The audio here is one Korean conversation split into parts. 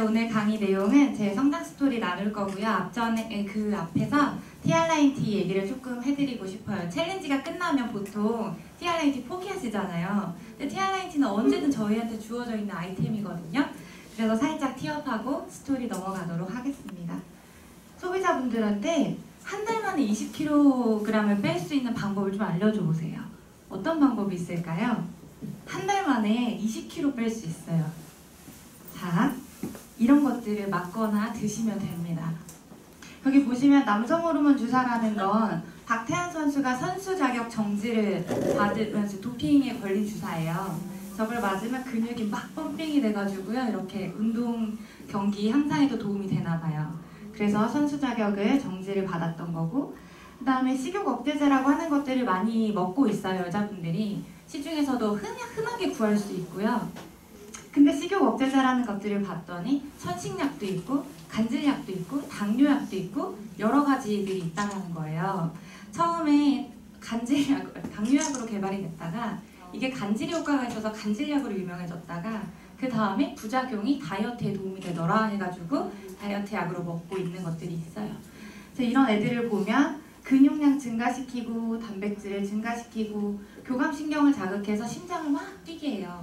오늘 강의 내용은 제 성장 스토리 나눌 거고요. 앞전에 그 앞에서 TR9T 얘기를 조금 해드리고 싶어요. 챌린지가 끝나면 보통 TR9T 포기하시잖아요. 근데 TR9T는 언제든 저희한테 주어져 있는 아이템이거든요. 그래서 살짝 티업하고 스토리 넘어가도록 하겠습니다. 소비자분들한테 한 달 만에 20kg을 뺄 수 있는 방법을 좀 알려줘 보세요. 어떤 방법이 있을까요? 한 달 만에 20kg 뺄 수 있어요. 자, 이런 것들을 맞거나 드시면 됩니다. 여기 보시면 남성 호르몬 주사라는 건 박태환 선수가 선수 자격 정지를 받으면서 도핑에 걸린 주사예요. 저걸 맞으면 근육이 막 펌핑이 돼가지고요. 이렇게 운동 경기 향상에도 도움이 되나 봐요. 그래서 선수 자격을 정지를 받았던 거고, 그 다음에 식욕 억제제라고 하는 것들을 많이 먹고 있어요, 여자분들이. 시중에서도 흔하게 구할 수 있고요. 근데 식욕 억제제라는 것들을 봤더니 천식약도 있고 간질약도 있고 당뇨약도 있고 여러 가지들이 있다는 거예요. 처음에 당뇨약으로 개발이 됐다가 이게 간질 효과가 있어서 간질약으로 유명해졌다가 그 다음에 부작용이 다이어트에 도움이 되더라 해가지고 다이어트 약으로 먹고 있는 것들이 있어요. 그래서 이런 애들을 보면 근육량 증가시키고 단백질을 증가시키고 교감신경을 자극해서 심장을 막 뛰게 해요.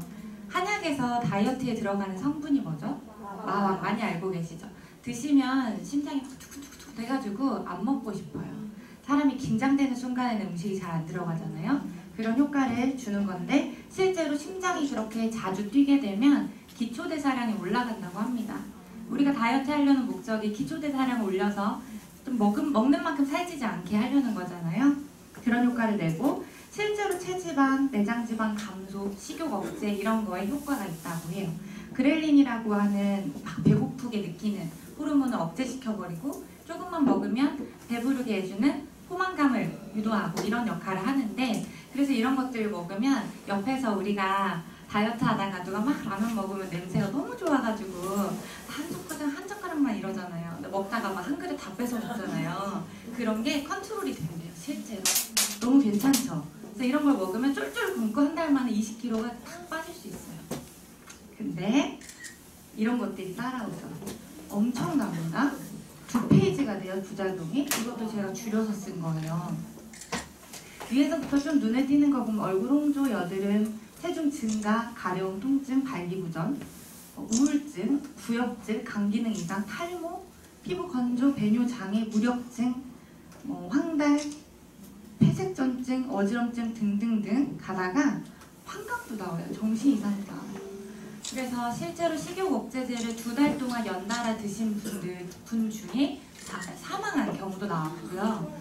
한약에서 다이어트에 들어가는 성분이 뭐죠? 마왕, 많이 알고 계시죠? 드시면 심장이 툭툭툭툭 돼가지고 안 먹고 싶어요. 사람이 긴장되는 순간에는 음식이 잘 안 들어가잖아요. 그런 효과를 주는 건데 실제로 심장이 그렇게 자주 뛰게 되면 기초대사량이 올라간다고 합니다. 우리가 다이어트 하려는 목적이 기초대사량을 올려서 좀 먹는 만큼 살찌지 않게 하려는 거잖아요. 그런 효과를 내고 실제로 체지방, 내장지방 감소, 식욕 억제 이런 거에 효과가 있다고 해요. 그렐린이라고 하는 막 배고프게 느끼는 호르몬을 억제시켜버리고 조금만 먹으면 배부르게 해주는 포만감을 유도하고 이런 역할을 하는데, 그래서 이런 것들을 먹으면 옆에서 우리가 다이어트 하다가 누가 막 라면 먹으면 냄새가 너무 좋아가지고 한 젓가락만 이러잖아요. 근데 먹다가 막 한 그릇 다 뺏어 먹잖아요. 그런 게 컨트롤이 된대요, 실제로. 너무 괜찮죠? 그래서 이런 걸 먹으면 쫄쫄 굶고 한 달 만에 20kg가 탁 빠질 수 있어요. 근데 이런 것들이 따라오죠. 엄청납니다. 2페이지가 돼요, 부작용이. 이것도 제가 줄여서 쓴 거예요. 위에서부터 좀 눈에 띄는 거 보면 얼굴 홍조, 여드름, 체중 증가, 가려움, 통증, 발기부전, 우울증, 구역질, 간기능 이상, 탈모, 피부 건조, 배뇨 장애, 무력증, 황달, 폐색전증, 어지럼증 등등등 가다가 환각도 나와요. 정신 이상도 나와요. 그래서 실제로 식욕 억제제를 2달 동안 연달아 드신 분 중에 사망한 경우도 나왔고요.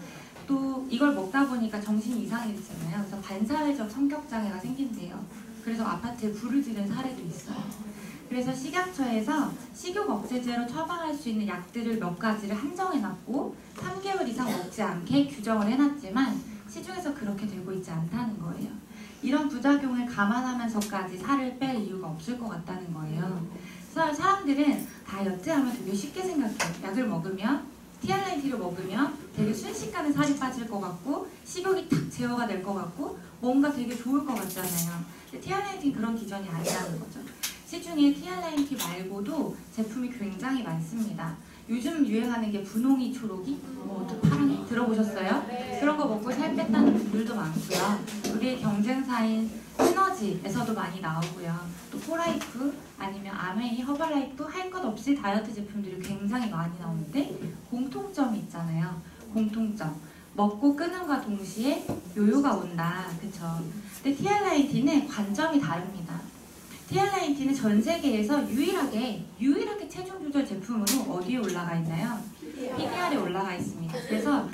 또 이걸 먹다 보니까 정신이 이상해지잖아요. 그래서 반사회적 성격장애가 생긴대요. 그래서 아파트에 불을 지른 사례도 있어요. 그래서 식약처에서 식욕 억제제로 처방할 수 있는 약들을 몇 가지를 한정해놨고 3개월 이상 먹지 않게 규정을 해놨지만 시중에서 그렇게 되고 있지 않다는 거예요. 이런 부작용을 감안하면서까지 살을 뺄 이유가 없을 것 같다는 거예요. 그래서 사람들은 다이어트 하면 되게 쉽게 생각해요. 약을 먹으면 TR9T를 먹으면 되게 순식간에 살이 빠질 것 같고 식욕이 탁 제어가 될 것 같고 뭔가 되게 좋을 것 같잖아요. 근데 TR9T는 그런 기전이 아니라는 거죠. 시중에 TR9T 말고도 제품이 굉장히 많습니다. 요즘 유행하는 게 분홍이 초록이? 파랑이? 들어보셨어요? 네. 그런 거 먹고 살 뺐다는 분들도 많고요. 우리의 경쟁사인 시너지에서도 많이 나오고요. 또 포라이프 아니면 아메이, 허벌라이프 할 것 없이 다이어트 제품들이 굉장히 많이 나오는데 공통점이 있잖아요. 공통점. 먹고 끊음과 동시에 요요가 온다. 그쵸? 근데 TR9T는 관점이 다릅니다. TR9T는 전 세계에서 유일하게 체중 조절 제품으로 어디에 올라가 있나요? PDR에 올라가 있습니다. 그래서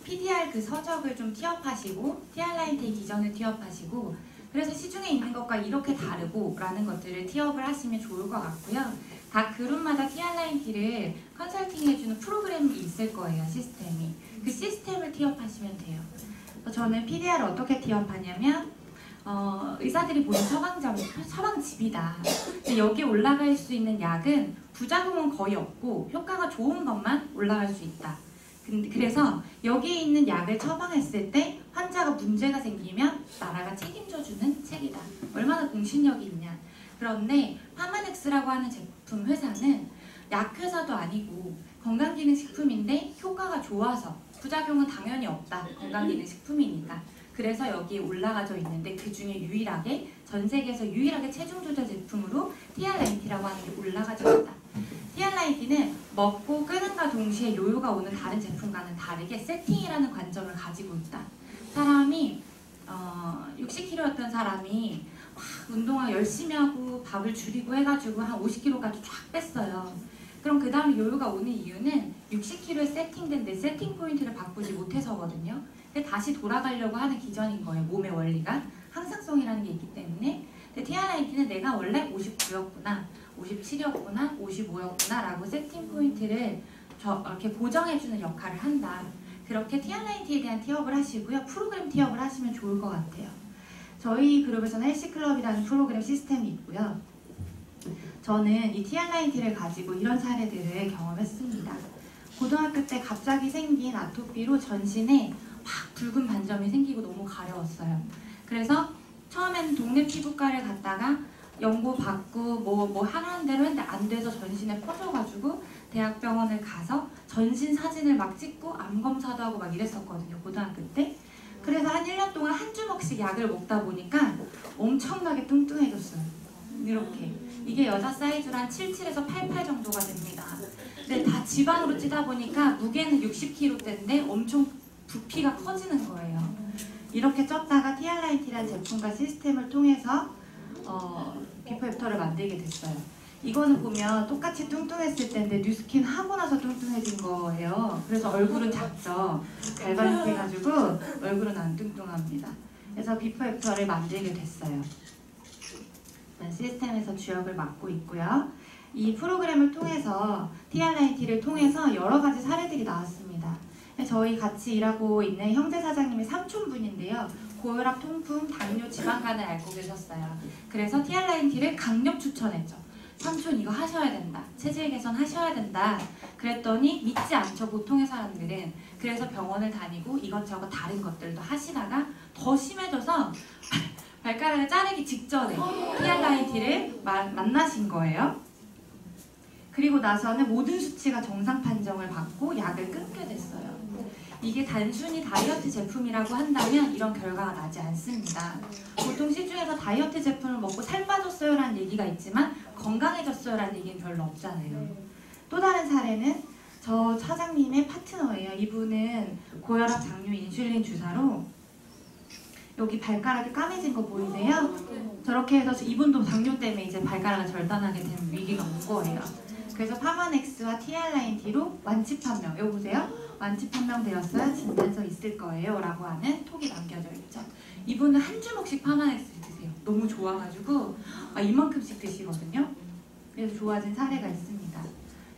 PDR 그 서적을 좀 티업하시고 TR9T 기전을 티업하시고, 그래서 시중에 있는 것과 이렇게 다르고 라는 것들을 티업을 하시면 좋을 것 같고요. 각 그룹마다 TR9T를 컨설팅해주는 프로그램이 있을 거예요, 시스템이. 그 시스템을 티업하시면 돼요. 저는 PDR을 어떻게 티업하냐면 의사들이 보는 처방집이다. 근데 여기에 올라갈 수 있는 약은 부작용은 거의 없고 효과가 좋은 것만 올라갈 수 있다. 그래서 여기에 있는 약을 처방했을 때 환자가 문제가 생기면 나라가 책임져주는 책이다. 얼마나 공신력이 있냐. 그런데 파마넥스라고 하는 제품 회사는 약 회사도 아니고 건강기능식품인데 효과가 좋아서 부작용은 당연히 없다. 건강기능식품이니까. 그래서 여기에 올라가져 있는데 그 중에 유일하게 전 세계에서 유일하게 체중 조절 제품으로 TRIT라고 하는 게 올라가져 있다. TRIT는 먹고 끄는과 동시에 요요가 오는 다른 제품과는 다르게 세팅이라는 관점을 가지고 있다. 사람이 60kg였던 사람이 막 운동을 열심히 하고 밥을 줄이고 해가지고 한 50kg까지 쫙 뺐어요. 그럼 그 다음에 요요가 오는 이유는 60kg에 세팅된 내 세팅 포인트를 바꾸지 못해서거든요. 다시 돌아가려고 하는 기전인 거예요. 몸의 원리가. 항상성이라는 게 있기 때문에. 근데 TRIT는 내가 원래 59였구나, 57이었구나, 55였구나 라고 세팅 포인트를 이렇게 고정해주는 역할을 한다. 그렇게 TRIT에 대한 티업을 하시고요. 프로그램 티업을 하시면 좋을 것 같아요. 저희 그룹에서는 헬스클럽이라는 프로그램 시스템이 있고요. 저는 이 TRIT를 가지고 이런 사례들을 경험했습니다. 고등학교 때 갑자기 생긴 아토피로 전신에 막 붉은 반점이 생기고 너무 가려웠어요. 그래서 처음엔 동네 피부과를 갔다가 연고 받고 뭐 하라는 대로 했는데 안 돼서 전신에 퍼져가지고 대학병원을 가서 전신 사진을 막 찍고 암 검사도 하고 막 이랬었거든요. 고등학교 때. 그래서 한 1년 동안 한 주먹씩 약을 먹다 보니까 엄청나게 뚱뚱해졌어요. 이렇게. 이게 여자 사이즈로 한 77에서 88 정도가 됩니다. 근데 다 지방으로 찌다 보니까 무게는 60kg대인데 엄청 부피가 커지는 거예요. 이렇게 쪘다가 TRIT라는 제품과 시스템을 통해서 비포 애프터를 만들게 됐어요. 이거는 보면 똑같이 뚱뚱했을 때인데 뉴스킨 하고 나서 뚱뚱해진 거예요. 그래서 얼굴은 작죠. 발발해가지고 얼굴은 안 뚱뚱합니다. 그래서 비포 애프터를 만들게 됐어요. 시스템에서 주역을 맡고 있고요. 이 프로그램을 통해서 TRIT를 통해서 여러 가지 사례들이 나왔습니다. 저희 같이 일하고 있는 형제 사장님이 삼촌분인데요. 고혈압, 통풍, 당뇨, 지방간을 앓고 계셨어요. 그래서 TRIT를 강력 추천했죠. 삼촌 이거 하셔야 된다. 체질 개선 하셔야 된다. 그랬더니 믿지 않죠. 보통의 사람들은. 그래서 병원을 다니고 이것저것 다른 것들도 하시다가 더 심해져서 발가락을 자르기 직전에 TRIT를 만나신 거예요. 그리고 나서는 모든 수치가 정상 판정을 받고 약을 끊게 됐어요. 이게 단순히 다이어트 제품이라고 한다면 이런 결과가 나지 않습니다. 보통 시중에서 다이어트 제품을 먹고 살 빠졌어요 라는 얘기가 있지만 건강해졌어요 라는 얘기는 별로 없잖아요. 또 다른 사례는 저 사장님의 파트너예요. 이분은 고혈압, 당뇨, 인슐린 주사로 여기 발가락이 까매진 거 보이세요? 저렇게 해서 이분도 당뇨 때문에 이제 발가락을 절단하게 된 위기가 온 거예요. 그래서 파마넥스와 TRIT로 완치 판명, 여기 보세요. 완치 판명되었어야 진단서 있을 거예요 라고 하는 톡이 남겨져 있죠. 이분은 한 주먹씩 파마넥스를 드세요. 너무 좋아가지고 이만큼씩 드시거든요. 그래서 좋아진 사례가 있습니다.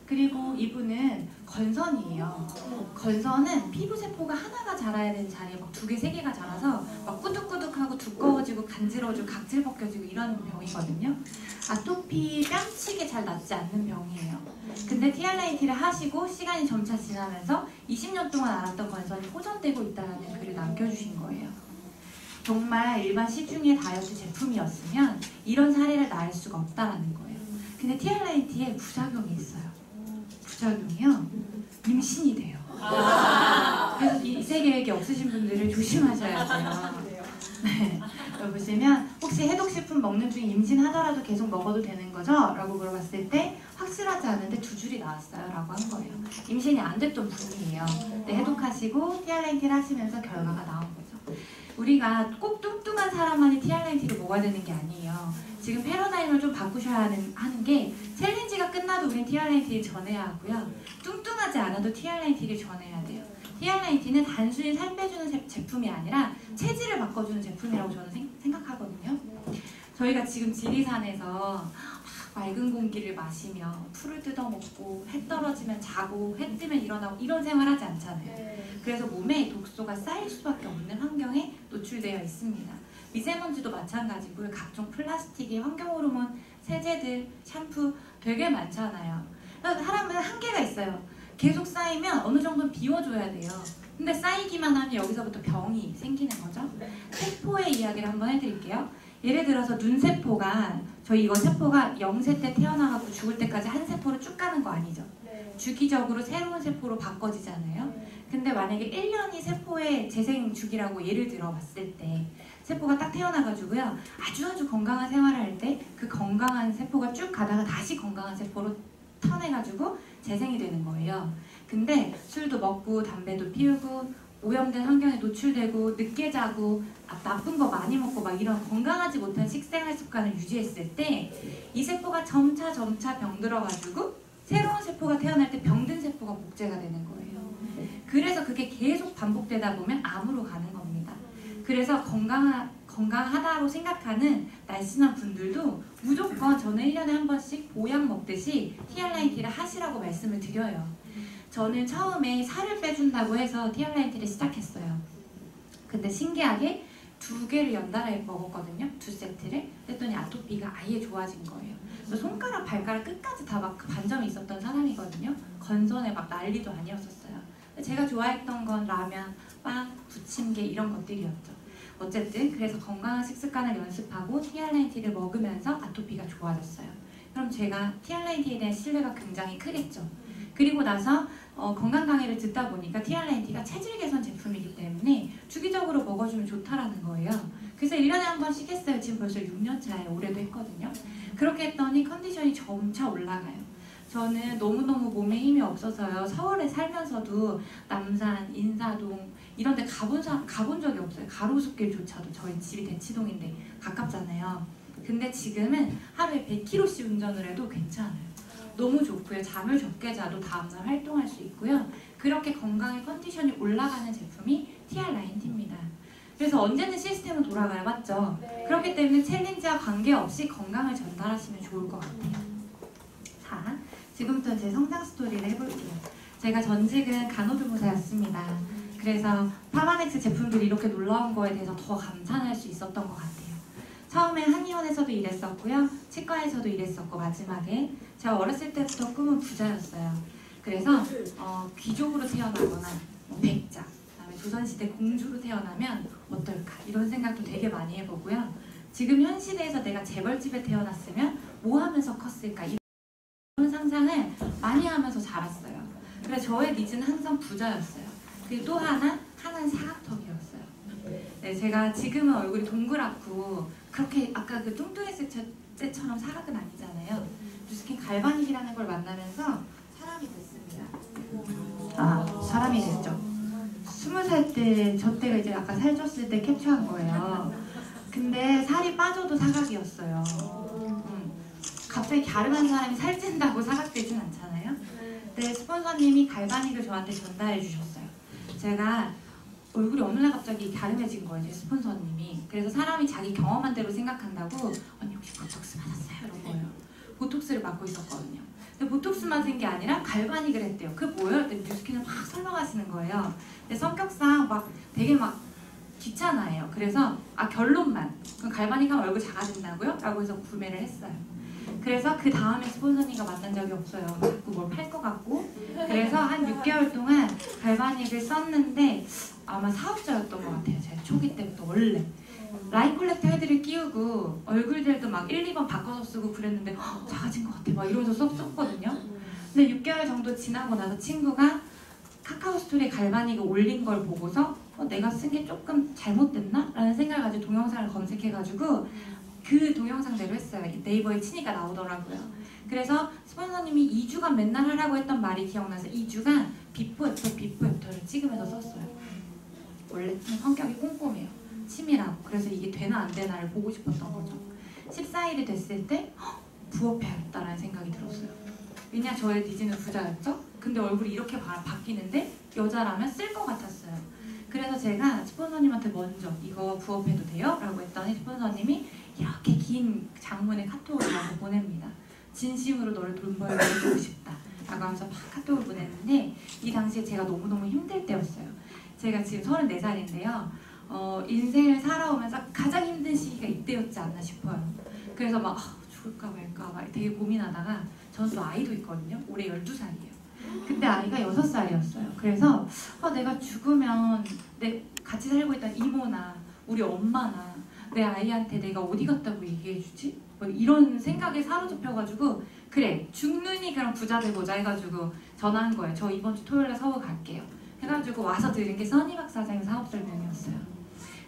그리고 이분은 건선이에요. 건선은 피부세포가 하나가 자라야 되는 자리에 막 2개, 3개가 자라서 막 꾸덕꾸덕하고 두꺼워지고 간지러워지고 각질 벗겨지고 이런 병이거든요. 아토피 뺨치게 잘 낫지 않는 병이에요. 근데 TRIT를 하시고 시간이 점차 지나면서 20년 동안 앓았던 건선이 호전되고 있다는 글을 남겨주신 거예요. 정말 일반 시중의 다이어트 제품이었으면 이런 사례를 낳을 수가 없다는 거예요. 근데 TRIT에 부작용이 있어요. 부작용이요? 임신이 돼요. 그래서 이 세계획이 없으신 분들은 조심하셔야 돼요. 네. 여기 보시면 혹시 해독식품 먹는 중에 임신하더라도 계속 먹어도 되는 거죠? 라고 물어봤을 때 확실하지 않은데 2줄이 나왔어요 라고 한 거예요. 임신이 안 됐던 분이에요. 네, 해독하시고 TRIT를 하시면서 결과가 나온 거죠. 우리가 꼭 뚱뚱한 사람만이 TRIT를 먹어야 되는 게 아니에요. 지금 패러다임을 좀 바꾸셔야 하는 게 챌린지가 끝나도 우린 TRIT를 전해야 하고요. 뚱뚱하지 않아도 TRIT를 전해야 돼요. TRIT는 단순히 살 빼주는 제품이 아니라 체질을 바꿔주는 제품이라고 저는 생각하거든요. 저희가 지금 지리산에서 맑은 공기를 마시며 풀을 뜯어먹고 해 떨어지면 자고 해 뜨면 일어나고 이런 생활하지 않잖아요. 그래서 몸에 독소가 쌓일 수밖에 없는 환경에 노출되어 있습니다. 미세먼지도 마찬가지고요. 각종 플라스틱이 환경호르몬, 세제들, 샴푸 되게 많잖아요. 사람은 한계가 있어요. 계속 쌓이면 어느 정도는 비워줘야 돼요. 근데 쌓이기만 하면 여기서부터 병이 생기는 거죠. 세포의 이야기를 한번 해드릴게요. 예를 들어서 눈세포가 저희 이거 세포가 0세 때 태어나갖고 죽을 때까지 한 세포로 쭉 가는 거 아니죠? 네. 주기적으로 새로운 세포로 바꿔지잖아요. 네. 근데 만약에 1년이 세포의 재생 주기라고 예를 들어 봤을 때 세포가 딱 태어나가지고요. 아주 건강한 생활을 할 때 그 건강한 세포가 쭉 가다가 다시 건강한 세포로 턴해가지고 재생이 되는 거예요. 근데 술도 먹고 담배도 피우고 오염된 환경에 노출되고 늦게 자고 나쁜 거 많이 먹고 막 이런 건강하지 못한 식생활 습관을 유지했을 때 이 세포가 점차 병들어가지고 새로운 세포가 태어날 때 병든 세포가 복제가 되는 거예요. 그래서 그게 계속 반복되다 보면 암으로 가는 겁니다. 그래서 건강하다고 생각하는 날씬한 분들도 무조건 저는 1년에 한 번씩 보약 먹듯이 TR9T를 하시라고 말씀을 드려요. 저는 처음에 살을 빼준다고 해서 TR9T를 시작했어요. 근데 신기하게 2개를 연달아 먹었거든요. 2세트를. 그랬더니 아토피가 아예 좋아진 거예요. 손가락, 발가락 끝까지 다 막 반점이 있었던 사람이거든요. 건선에 막 난리도 아니었었어요. 제가 좋아했던 건 라면, 빵, 부침개 이런 것들이었죠. 어쨌든 그래서 건강한 식습관을 연습하고 TR9T를 먹으면서 아토피가 좋아졌어요. 그럼 제가 TR9T에 대한 신뢰가 굉장히 크겠죠. 그리고 나서 건강 강의를 듣다 보니까 TR9T가 체질 개선 제품이기 때문에 주기적으로 먹어주면 좋다라는 거예요. 그래서 1년에 한 번씩 했어요. 지금 벌써 6년 차에 올해도 했거든요. 그렇게 했더니 컨디션이 점차 올라가요. 저는 너무너무 몸에 힘이 없어서요. 서울에 살면서도 남산, 인사동 이런 데 가본 적이 없어요. 가로수길조차도. 저희 집이 대치동인데 가깝잖아요. 근데 지금은 하루에 100km씩 운전을 해도 괜찮아요. 너무 좋고요. 잠을 적게 자도 다음날 활동할 수 있고요. 그렇게 건강의 컨디션이 올라가는 제품이 TR9T입니다. 그래서 언제든 시스템은 돌아가요. 맞죠? 네. 그렇기 때문에 챌린지와 관계없이 건강을 전달하시면 좋을 것 같아요. 자, 지금부터 제 성장 스토리를 해볼게요. 제가 전직은 간호조무사였습니다. 그래서 파마넥스 제품들이 이렇게 놀라운 거에 대해서 더 감탄할 수 있었던 것 같아요. 처음엔 한의원에서도 일했었고요. 치과에서도 일했었고 마지막에 제가 어렸을 때부터 꿈은 부자였어요. 그래서 귀족으로 태어나거나 백작, 그다음에 조선시대 공주로 태어나면 어떨까 이런 생각도 되게 많이 해보고요. 지금 현 시대에서 내가 재벌집에 태어났으면 뭐 하면서 컸을까 이런 상상을 많이 하면서 자랐어요. 그래서 저의 니즈는 항상 부자였어요. 그리고 또 하나는 사각턱이었어요. 네, 제가 지금은 얼굴이 동그랗고 그렇게 아까 그 뚱뚱했을 때처럼 사각은 아니잖아요. 뉴스킨 갈바닉이라는 걸 만나면서 사람이 됐습니다. 사람이 됐죠. 20살 때, 저 때가 이제 아까 살쪘을 때 캡처한 거예요. 근데 살이 빠져도 사각이었어요. 갑자기 갸름한 사람이 살찐다고 사각되진 않잖아요. 근데 스폰서님이 갈바닉을 저한테 전달해 주셨어요. 제가 얼굴이 어느 날 갑자기 갸름해진 거예요. 제 스폰서님이. 그래서 사람이 자기 경험한 대로 생각한다고 언니 혹시 보톡스 맞았어요? 이런 거예요. 보톡스를 맞고 있었거든요. 근데 보톡스 맞은 게 아니라 갈바닉을 했대요. 그게 뭐예요? 그때 뉴스킨을 막 설명하시는 거예요. 근데 성격상 막 되게 막 귀찮아해요. 그래서 결론만 그럼 갈바닉 하면 얼굴 작아진다고요? 라고 해서 구매를 했어요. 그래서 그 다음에 스폰서님과 만난 적이 없어요. 자꾸 뭘 팔 것 같고. 그래서 한 6개월 동안 갈바닉을 썼는데 아마 사업자였던 것 같아요. 제가 초기 때부터 원래. 라인 콜렉터 헤드를 끼우고 얼굴들도 막 1, 2번 바꿔서 쓰고 그랬는데 작아진 것 같아 막 이러면서 썼거든요. 근데 6개월 정도 지나고 나서 친구가 카카오 스토리에 갈바닉을 올린 걸 보고서 내가 쓴 게 조금 잘못됐나? 라는 생각을 가지고 동영상을 검색해가지고 그 동영상대로 했어요. 네이버에 치니까 나오더라고요. 그래서 스폰서님이 2주간 맨날 하라고 했던 말이 기억나서 2주간 비포 애프터를 찍으면서 썼어요. 원래 성격이 꼼꼼해요. 치밀하고. 그래서 이게 되나 안 되나를 보고 싶었던 거죠. 14일이 됐을 때 부업해야겠다라는 생각이 들었어요. 왜냐 저의 니즈는 부자였죠? 근데 얼굴이 이렇게 바뀌는데 여자라면 쓸 것 같았어요. 그래서 제가 스폰서님한테 먼저 이거 부업해도 돼요? 라고 했더니 스폰서님이 이렇게 긴 장문의 카톡을 저한테 보냅니다. 진심으로 너를 돈 벌게 해주고 싶다 라고 하면서 막 카톡을 보냈는데 이 당시에 제가 너무너무 힘들 때였어요. 제가 지금 34살인데요. 인생을 살아오면서 가장 힘든 시기가 이때였지 않나 싶어요. 그래서 막 죽을까 말까 막 되게 고민하다가 저는 또 아이도 있거든요. 올해 12살이에요. 그때 아이가 6살이었어요. 그래서 내가 죽으면 같이 살고 있던 이모나 우리 엄마나 내 아이한테 내가 어디 갔다고 얘기해주지? 뭐 이런 생각에 사로잡혀가지고 그래 죽느니 그럼 부자 되보자 해가지고 전화한 거예요. 저 이번 주 토요일에 서울 갈게요. 해가지고 와서 들은 게 써니박 사장의 사업 설명이었어요.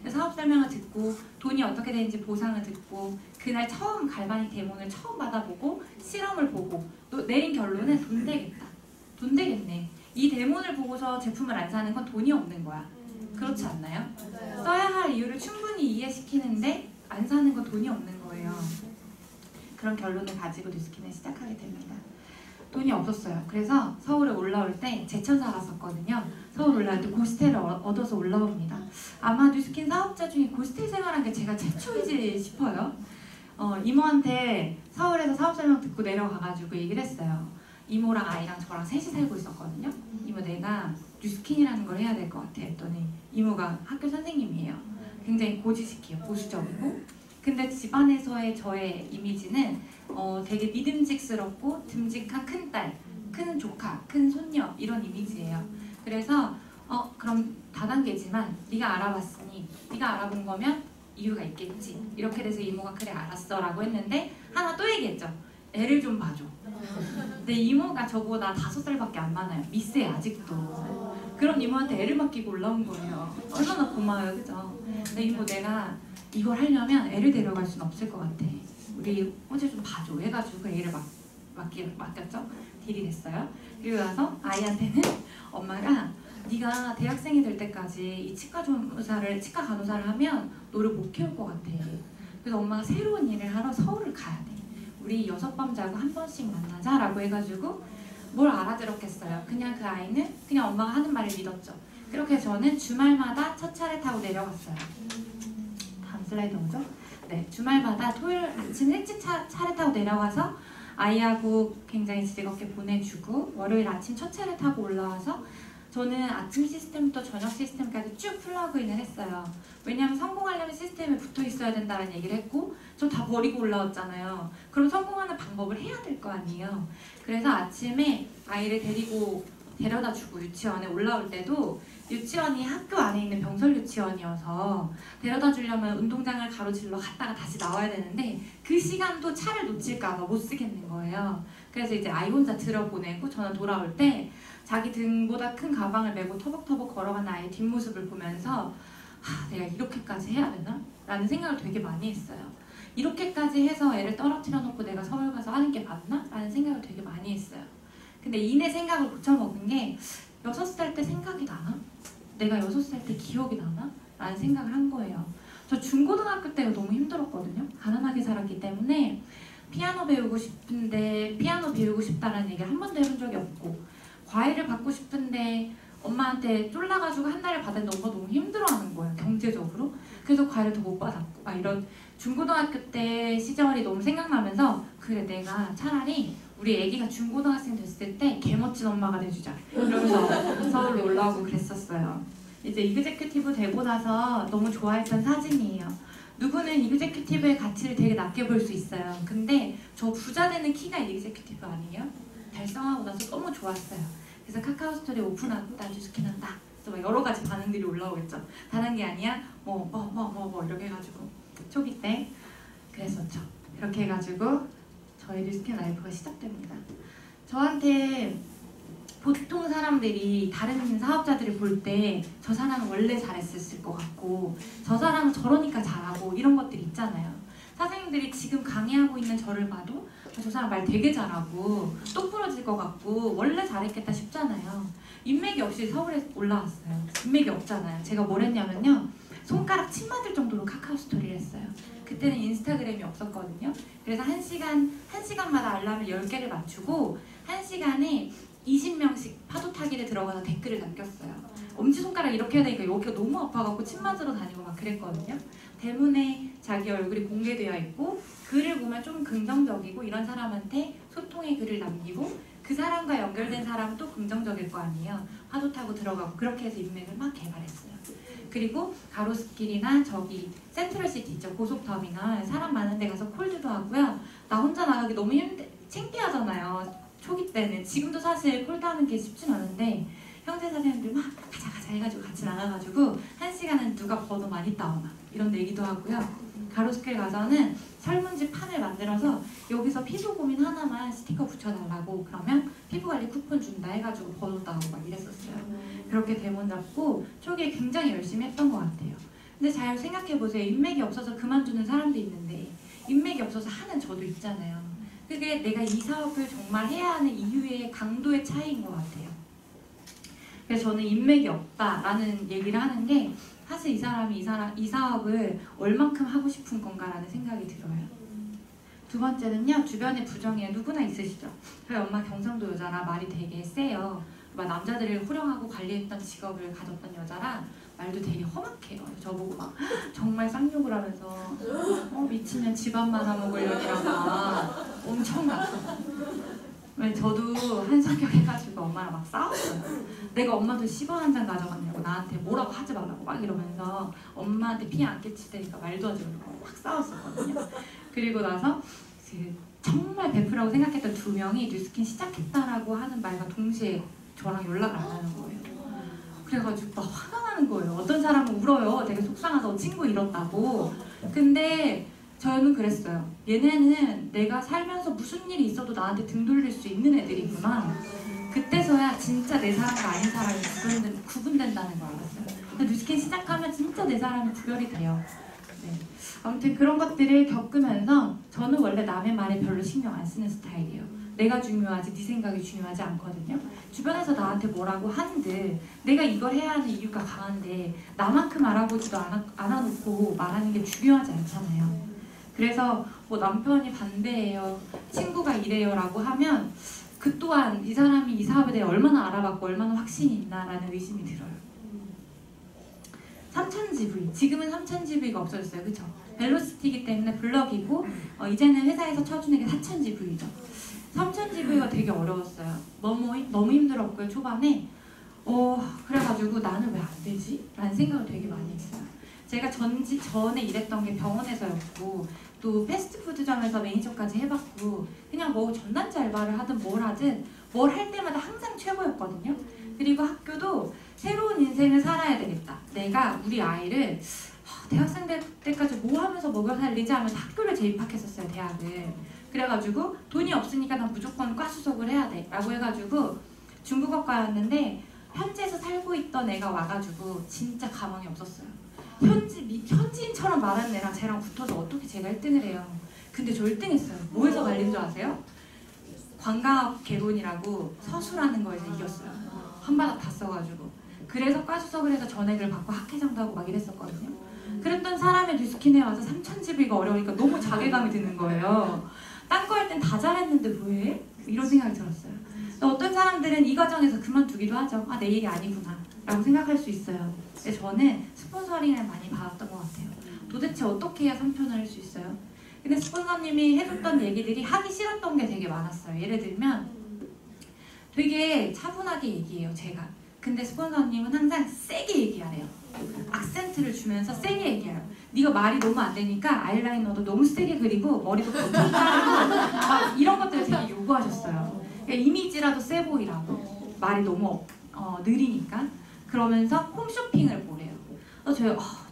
사업 설명을 듣고 돈이 어떻게 되는지 보상을 듣고 그날 처음 갈바닉 데모를 처음 받아보고 실험을 보고 또 내린 결론은 돈 되겠다. 돈 되겠네. 이 데모를 보고서 제품을 안 사는 건 돈이 없는 거야. 그렇지 않나요? 맞아요. 써야 할 이유를 충분히 이해시키는데 안 사는 건 돈이 없는 거예요. 그런 결론을 가지고 뉴스킨을 시작하게 됩니다. 돈이 없었어요. 그래서 서울에 올라올 때 제천사 갔었거든요. 서울 올라올 때 고스텔을 얻어서 올라옵니다. 아마 뉴스킨 사업자 중에 고스텔 생활한 게 제가 최초이지 싶어요. 이모한테 서울에서 사업 설명 듣고 내려가가지고 얘기를 했어요. 이모랑 아이랑 저랑 셋이 살고 있었거든요. 이모 내가 뉴스킨이라는 걸 해야 될 것 같아 했더니 이모가 학교 선생님이에요. 굉장히 고지식이에요. 보수적이고. 근데 집안에서의 저의 이미지는 되게 믿음직스럽고 듬직한 큰딸, 큰 조카, 큰 손녀 이런 이미지예요. 그래서 그럼 다단계지만 네가 알아봤으니 네가 알아본 거면 이유가 있겠지. 이렇게 돼서 이모가 그래 알았어 라고 했는데 하나 또 얘기했죠. 애를 좀 봐줘. 근데 이모가 저보다 5살밖에 안 많아요. 미스에 아직도. 그런 이모한테 애를 맡기고 올라온 거예요. 얼마나 고마워요, 그죠? 근데 이모 내가 이걸 하려면 애를 데려갈 수는 없을 것 같아. 우리 어제 좀 봐줘 해가지고 애를 맡겼죠. 딜이 됐어요. 그리고 나서 아이한테는 엄마가 네가 대학생이 될 때까지 이 치과 간호사를 하면 너를 못 키울 것 같아. 그래서 엄마가 새로운 일을 하러 서울을 가야 돼. 우리 6밤 자고 한 번씩 만나자 라고 해가지고 뭘 알아들었겠어요. 그냥 그 아이는 그냥 엄마가 하는 말을 믿었죠. 그렇게 저는 주말마다 첫 차를 타고 내려갔어요. 다음 슬라이드 오죠? 네, 주말마다 토요일 아침 일찍 차를 타고 내려가서 아이하고 굉장히 즐겁게 보내주고 월요일 아침 첫 차를 타고 올라와서 저는 아침 시스템부터 저녁 시스템까지 쭉 플러그인을 했어요. 왜냐하면 성공하려면 시스템에 붙어 있어야 된다는 얘기를 했고 저 다 버리고 올라왔잖아요. 그럼 성공하는 방법을 해야 될 거 아니에요. 그래서 아침에 아이를 데려다 주고 유치원에 올라올 때도 유치원이 학교 안에 있는 병설 유치원이어서 데려다 주려면 운동장을 가로질러 갔다가 다시 나와야 되는데 그 시간도 차를 놓칠까 봐 못 쓰겠는 거예요. 그래서 이제 아이 혼자 들어보내고 저는 돌아올 때 자기 등보다 큰 가방을 메고 터벅터벅 걸어가는 아이의 뒷모습을 보면서 내가 이렇게까지 해야 되나? 라는 생각을 되게 많이 했어요. 이렇게까지 해서 애를 떨어뜨려 놓고 내가 서울 가서 하는 게 맞나? 라는 생각을 되게 많이 했어요. 근데 이내 생각을 고쳐먹은 게 6살 때 생각이 나나? 내가 6살 때 기억이 나나? 라는 생각을 한 거예요. 저 중고등학교 때가 너무 힘들었거든요. 가난하게 살았기 때문에 피아노 배우고 싶은데 피아노 배우고 싶다라는 얘기를 한 번도 해본 적이 없고 과외를 받고 싶은데 엄마한테 쫄라가지고 한 달을 받았는데 엄마가 너무 힘들어하는 거예요. 경제적으로. 그래서 과외를 더 못 받았고 이런 중고등학교 때 시절이 너무 생각나면서 그래 내가 차라리 우리 애기가 중고등학생 됐을 때 개멋진 엄마가 돼주자 이러면서 서울로 올라오고 그랬었어요. 이제 이그제큐티브 되고 나서 너무 좋아했던 사진이에요. 누구는 이그제큐티브의 가치를 되게 낮게 볼 수 있어요. 근데 저 부자 되는 키가 이그제큐티브 아니에요? 달성하고 나서 너무 좋았어요. 그래서 카카오스토리 오픈하고 나 뉴스킨 한다. 그래서 막 여러 가지 반응들이 올라오겠죠. 다른 게 아니야 뭐 이렇게 해가지고 초기 때 그랬었죠. 그렇게 해가지고 저의 뉴스킨 라이프가 시작됩니다. 저한테 보통 사람들이 다른 사업자들을 볼 때 저 사람은 원래 잘했을 것 같고 저 사람은 저러니까 잘하고 이런 것들이 있잖아요. 사장님들이 지금 강의하고 있는 저를 봐도 저 사람 말 되게 잘하고 똑 부러질 것 같고 원래 잘했겠다 싶잖아요. 인맥이 없이 서울에 올라왔어요. 인맥이 없잖아요. 제가 뭘 했냐면요. 손가락 침 맞을 정도로 카카오 스토리를 했어요. 그때는 인스타그램이 없었거든요. 그래서 1시간마다 알람을 10개를 맞추고 1시간에 20명씩 파도 타기를 들어가서 댓글을 남겼어요. 엄지손가락 이렇게 해야 되니까 여기가 너무 아파갖고 침 맞으러 다니고 막 그랬거든요. 대문에 자기 얼굴이 공개되어 있고 글을 보면 좀 긍정적이고 이런 사람한테 소통의 글을 남기고 그 사람과 연결된 사람은 또 긍정적일 거 아니에요. 파도 타고 들어가고 그렇게 해서 인맥을 막 개발했어요. 그리고 가로수길이나 저기 센트럴시티 있죠. 고속터미널 사람 많은 데 가서 콜드도 하고요. 나 혼자 나가기 너무 창피하잖아요. 초기 때는. 지금도 사실 콜드하는 게 쉽진 않은데 형제 자매들 막 가자 해가지고 같이 나가가지고 1시간은 누가 번호 많이 따오나 이런 얘기도 하고요. 가로수길 가서는 설문지 판을 만들어서 여기서 피부 고민 하나만 스티커 붙여달라고, 그러면 피부관리 쿠폰 준다 해가지고 번호 따고 막 이랬었어요. 그렇게 대본 잡고 초기에 굉장히 열심히 했던 것 같아요. 근데 잘 생각해보세요. 인맥이 없어서 그만두는 사람도 있는데 인맥이 없어서 하는 저도 있잖아요. 그게 내가 이 사업을 정말 해야 하는 이유의 강도의 차이인 것 같아요. 그래서 저는 인맥이 없다라는 얘기를 하는 게 사실 이 사람이 이 사업을 얼만큼 하고 싶은 건가라는 생각이 들어요. 두 번째는요, 주변에 부정이 누구나 있으시죠. 저희 엄마 경상도 여자라 말이 되게 세요. 막 남자들을 호령하고 관리했던 직업을 가졌던 여자라 말도 되게 험악해요. 저보고 막 정말 쌍욕을 하면서 미치면 집안 말아먹으려니라고 막 엄청 났어요. 저도 한 성격 해가지고 엄마랑 막 싸웠어요. 내가 엄마도 10원 한 장 가져갔냐고, 나한테 뭐라고 하지 말라고 막 이러면서 엄마한테 피해 안 끼치다니까 말도 하지 말고 막 싸웠었거든요. 그리고 나서 정말 베프라고 생각했던 2명이 뉴스킨 시작했다라고 하는 말과 동시에 저랑 연락을 안 하는 거예요. 그래가지고 막 화가 나는 거예요. 어떤 사람은 울어요. 되게 속상해서 친구 잃었다고. 근데 저는 그랬어요. 얘네는 내가 살면서 무슨 일이 있어도 나한테 등 돌릴 수 있는 애들이구나. 그때서야 진짜 내 사람과 아닌 사람이 구분된다는 걸 알았어요. 뉴스킨 시작하면 진짜 내 사람이 구별이 돼요. 네. 아무튼 그런 것들을 겪으면서 저는 원래 남의 말에 별로 신경 안 쓰는 스타일이에요. 내가 중요하지 네 생각이 중요하지 않거든요. 주변에서 나한테 뭐라고 하는들 내가 이걸 해야 하는 이유가 강한데 나만큼 알아보지도 않아놓고 말하는 게 중요하지 않잖아요. 그래서 뭐 남편이 반대해요, 친구가 이래요 라고 하면 그 또한 이 사람이 이 사업에 대해 얼마나 알아봤고 얼마나 확신이 있나라는 의심이 들어요. 3000GV, 지금은 3000GV가 없어졌어요. 그쵸? 벨로시티이기 때문에 블럭이고 이제는 회사에서 쳐주는 게 4000GV죠. 3000GV가 되게 어려웠어요. 너무 힘들었고요, 초반에. 그래가지고 나는 왜 안 되지? 라는 생각을 되게 많이 했어요. 제가 전에 일했던 게 병원에서였고 또 패스트푸드점에서 매니저까지 해봤고 그냥 뭐 전단지 알바를 하든 뭘 하든 뭘 할 때마다 항상 최고였거든요. 그리고 학교도 새로운 인생을 살아야 되겠다. 내가 우리 아이를 대학생 때까지 뭐 하면서 먹여 살리지 하면서 학교를 재입학했었어요, 대학을. 그래가지고 돈이 없으니까 난 무조건 과수석을 해야 돼 라고 해가지고 중국어과였는데 현지에서 살고 있던 애가 와가지고 진짜 가망이 없었어요. 현지인처럼 말하는 애랑 쟤랑 붙어서 어떻게 제가 1등을 해요. 근데 저 1등 했어요. 뭐에서 말린 줄 아세요? 관광학 개론이라고 서술하는 거에서 이겼어요. 한 바닥 다 써가지고. 그래서 과수석을 해서 전액을 받고 학회장도 하고 막 이랬었거든요. 그랬던 사람의 뉴스킨에 와서 3000GV가 어려우니까 너무 자괴감이 드는 거예요. 딴 거 할 땐 다 잘했는데 뭐해? 이런 생각이 들었어요. 어떤 사람들은 이 과정에서 그만두기도 하죠. 내 일이 아니구나 라고 생각할 수 있어요. 근데 저는 스폰서링을 많이 받았던 것 같아요. 도대체 어떻게 해야 3편을 할 수 있어요? 근데 스폰서님이 해줬던 얘기들이 하기 싫었던 게 되게 많았어요. 예를 들면 되게 차분하게 얘기해요, 제가. 근데 스폰서님은 항상 세게 얘기하래요. 악센트를 주면서 세게 얘기해요. 네가 말이 너무 안 되니까 아이라이너도 너무 세게 그리고 머리도 거칠게 하고 막 이런 것들을 되게 요구하셨어요. 그러니까 이미지라도 세 보이라고. 말이 너무 느리니까. 그러면서 홈쇼핑을 보래요.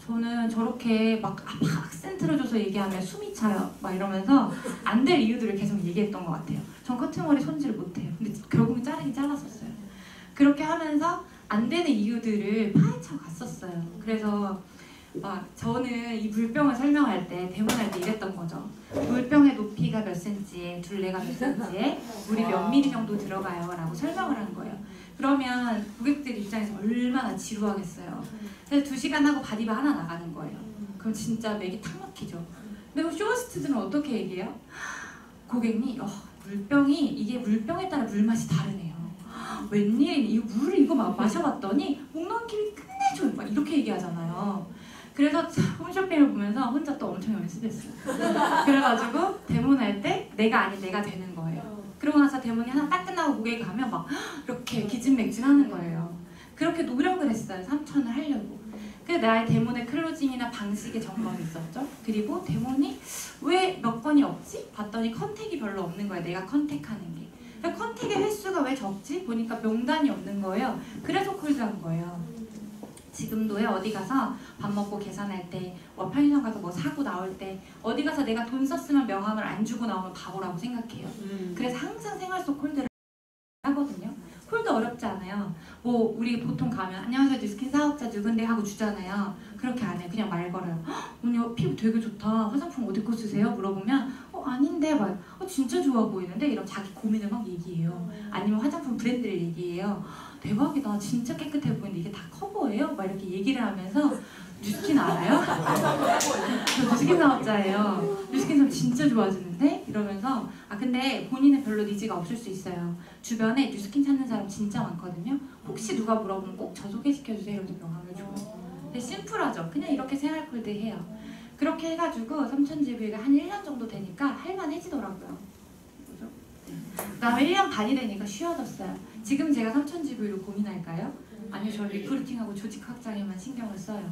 저는 저렇게 막 악센트를 줘서 얘기하면 숨이 차요 막 이러면서 안 될 이유들을 계속 얘기했던 것 같아요. 전 커트머리 손질 못해요. 근데 결국은 자르긴 잘랐었어요. 그렇게 하면서 안 되는 이유들을 파헤쳐 갔었어요. 그래서 저는 이 물병을 설명할 때, 대본할 때 이랬던 거죠. 물병의 높이가 몇 센치에, 둘레가 몇 센치에, 물이 몇 미리 정도 들어가요 라고 설명을 한 거예요. 그러면 고객들 입장에서 얼마나 지루하겠어요. 그래서 2시간 하고 바디바 하나 나가는 거예요. 그럼 진짜 맥이 탁 막히죠. 근데 쇼호스트들은 어떻게 얘기해요? 고객님, 이게 물병에 따라 물맛이 다르네요. 웬일이니? 이거 마셔봤더니 목 넘김이 끝내줘요. 막 이렇게 얘기하잖아요. 그래서 홈쇼핑을 보면서 혼자 또 엄청 연습했어요. 그래가지고 대본할 때 내가 아닌 내가 되는 거예요. 그러고 나서 대본이 하나 딱 끝나고 고객이 가면 막 이렇게 기진맥진하는 거예요. 그렇게 노력을 했어요. 3천을 하려고. 그래서 나의 대본의 클로징이나 방식의 점검이 있었죠. 그리고 대본이 왜 몇 건이 없지? 봤더니 컨택이 별로 없는 거예요. 내가 컨택하는 게. 컨택의 횟수가 왜 적지? 보니까 명단이 없는 거예요. 그래서 콜드한 거예요. 지금도요, 어디 가서 밥 먹고 계산할 때, 편의점 가서 뭐 사고 나올 때, 어디 가서 내가 돈 썼으면 명함을 안 주고 나오면 바보라고 생각해요. 그래서 항상 생활 속 콜드를 하거든요. 콜드 어렵지 않아요. 뭐 우리 보통 가면 안녕하세요 뉴스킨 사업자 누군데 하고 주잖아요. 그렇게 안 해요. 그냥 말 걸어요. 언니 피부 되게 좋다. 화장품 어디 거 쓰세요? 물어보면 아닌데 막 진짜 좋아 보이는데 이런 자기 고민을 막 얘기해요. 아니면 화장품 브랜드를 얘기해요. 대박이다. 진짜 깨끗해 보이는데 이게 다 커버예요? 막 이렇게 얘기를 하면서 뉴스킨 알아요? 저 뉴스킨 사업자예요. 뉴스킨 사업 진짜 좋아지는데? 이러면서 근데 본인은 별로 니즈가 없을 수 있어요. 주변에 뉴스킨 찾는 사람 진짜 많거든요. 혹시 누가 물어보면 꼭 저 소개시켜주세요. 이러면서 명함을 줘요. 근데 심플하죠? 그냥 이렇게 생활콜드 해요. 그렇게 해가지고 3000GB가 한 1년 정도 되니까 할만해지더라고요. 그죠? 그 다음에 1년 반이 되니까 쉬워졌어요. 지금 제가 3000GB로 고민할까요? 아니요, 저 리크루팅하고 조직 확장에만 신경을 써요.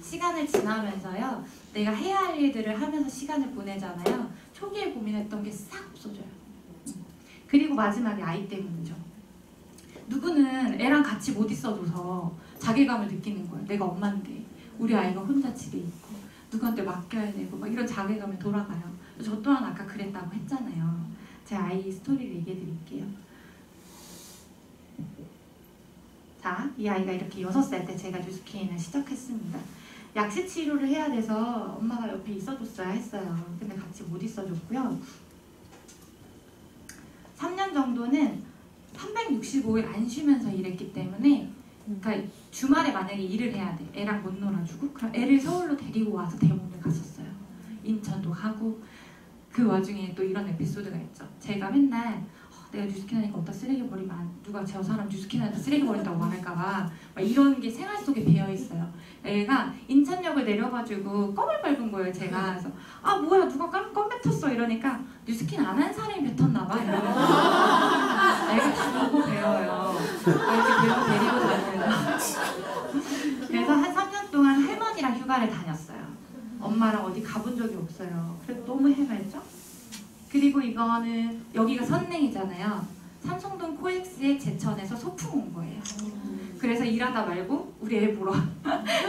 시간을 지나면서요, 내가 해야 할 일들을 하면서 시간을 보내잖아요. 초기에 고민했던 게 싹 없어져요. 그리고 마지막에 아이 때문이죠. 누구는 애랑 같이 못 있어줘서 자괴감을 느끼는 거예요. 내가 엄마인데 우리 아이가 혼자 집에 있고 누구한테 맡겨야 되고 막 이런 자괴감에 돌아가요. 저 또한 아까 그랬다고 했잖아요. 제 아이 스토리를 얘기해 드릴게요. 자, 이 아이가 이렇게 6살 때 제가 뉴스킨을 시작했습니다. 약식 치료를 해야 돼서 엄마가 옆에 있어줬어야 했어요. 근데 같이 못 있어줬고요. 3년 정도는 365일 안 쉬면서 일했기 때문에, 그러니까 주말에 만약에 일을 해야 돼. 애랑 못 놀아주고 그럼 애를 서울로 데리고 와서 대문을 갔었어요. 인천도 가고. 그 와중에 또 이런 에피소드가 있죠. 제가 맨날 내가 뉴스킨 하니까 어디다 쓰레기 버리면 누가 저 사람 뉴스킨한테 쓰레기 버린다고 말할까봐 막 이런 게 생활 속에 배어있어요. 애가 인천역을 내려가지고 껌을 밟은 거예요. 제가. 그래서 뭐야 누가 껌 뱉었어 이러니까 뉴스킨 안 한 사람이 뱉었나봐 이러면서 애가 다 보고 배워요. 이렇게 배우고 데리고 다녀요. 그래서 한 3년 동안 할머니랑 휴가를 다녔어요. 엄마랑 어디 가본 적이 없어요. 그래서 너무 헤맸죠? 그리고 이거는 여기가 선릉이잖아요. 삼성동 코엑스의 제천에서 소풍 온 거예요. 그래서 일하다 말고 우리 애 보러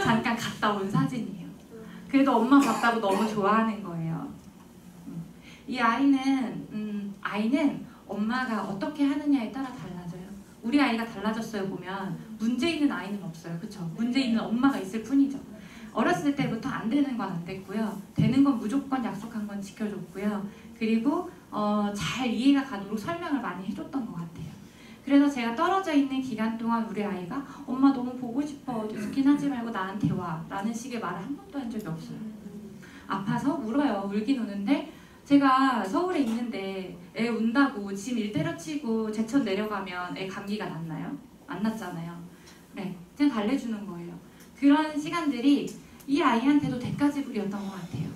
잠깐 갔다 온 사진이에요. 그래도 엄마 봤다고 너무 좋아하는 거예요. 이 아이는 엄마가 어떻게 하느냐에 따라 달라져요. 우리 아이가 달라졌어요 보면 문제 있는 아이는 없어요. 그쵸? 문제 있는 엄마가 있을 뿐이죠. 어렸을 때부터 안 되는 건 안 됐고요. 되는 건 무조건 약속한 건 지켜줬고요. 그리고 잘 이해가 가도록 설명을 많이 해줬던 것 같아요. 그래서 제가 떨어져 있는 기간 동안 우리 아이가 엄마 너무 보고 싶어 뉴스킨 하지 말고 나한테 와 라는 식의 말을 한 번도 한 적이 없어요. 아파서 울어요. 울긴 우는데 제가 서울에 있는데 애 운다고 짐 일 때려치고 제천 내려가면 애 감기가 났나요? 안 났잖아요. 네, 그냥 달래주는 거예요. 그런 시간들이 이 아이한테도 대가지불이었던 것 같아요.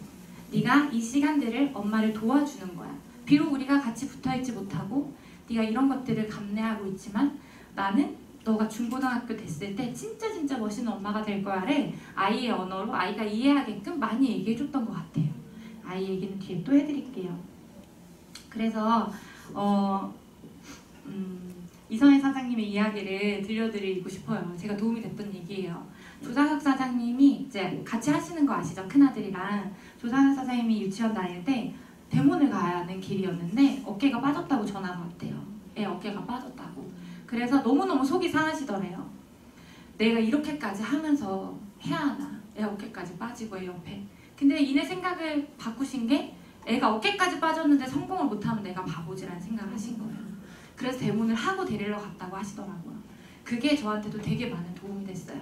네가 이 시간들을 엄마를 도와주는 거야. 비록 우리가 같이 붙어있지 못하고 네가 이런 것들을 감내하고 있지만 나는 너가 중고등학교 됐을 때 진짜 멋있는 엄마가 될 거야를 아이의 언어로 아이가 이해하게끔 많이 얘기해줬던 것 같아요. 아이 얘기는 뒤에 또 해드릴게요. 그래서 이선혜 사장님의 이야기를 들려드리고 싶어요. 제가 도움이 됐던 얘기예요. 조상혁 사장님이 이제 같이 하시는 거 아시죠? 큰아들이랑. 조상혁 사장님이 유치원 다닐 때 대문을 가는 길이었는데 어깨가 빠졌다고 전화가 왔대요. 애 어깨가 빠졌다고. 그래서 너무너무 속이 상하시더래요. 내가 이렇게까지 하면서 해야 하나? 애 어깨까지 빠지고 애 옆에. 근데 이내 생각을 바꾸신 게 애가 어깨까지 빠졌는데 성공을 못하면 내가 바보지라는 생각을 하신 거예요. 그래서 대문을 하고 데리러 갔다고 하시더라고요. 그게 저한테도 되게 많은 도움이 됐어요.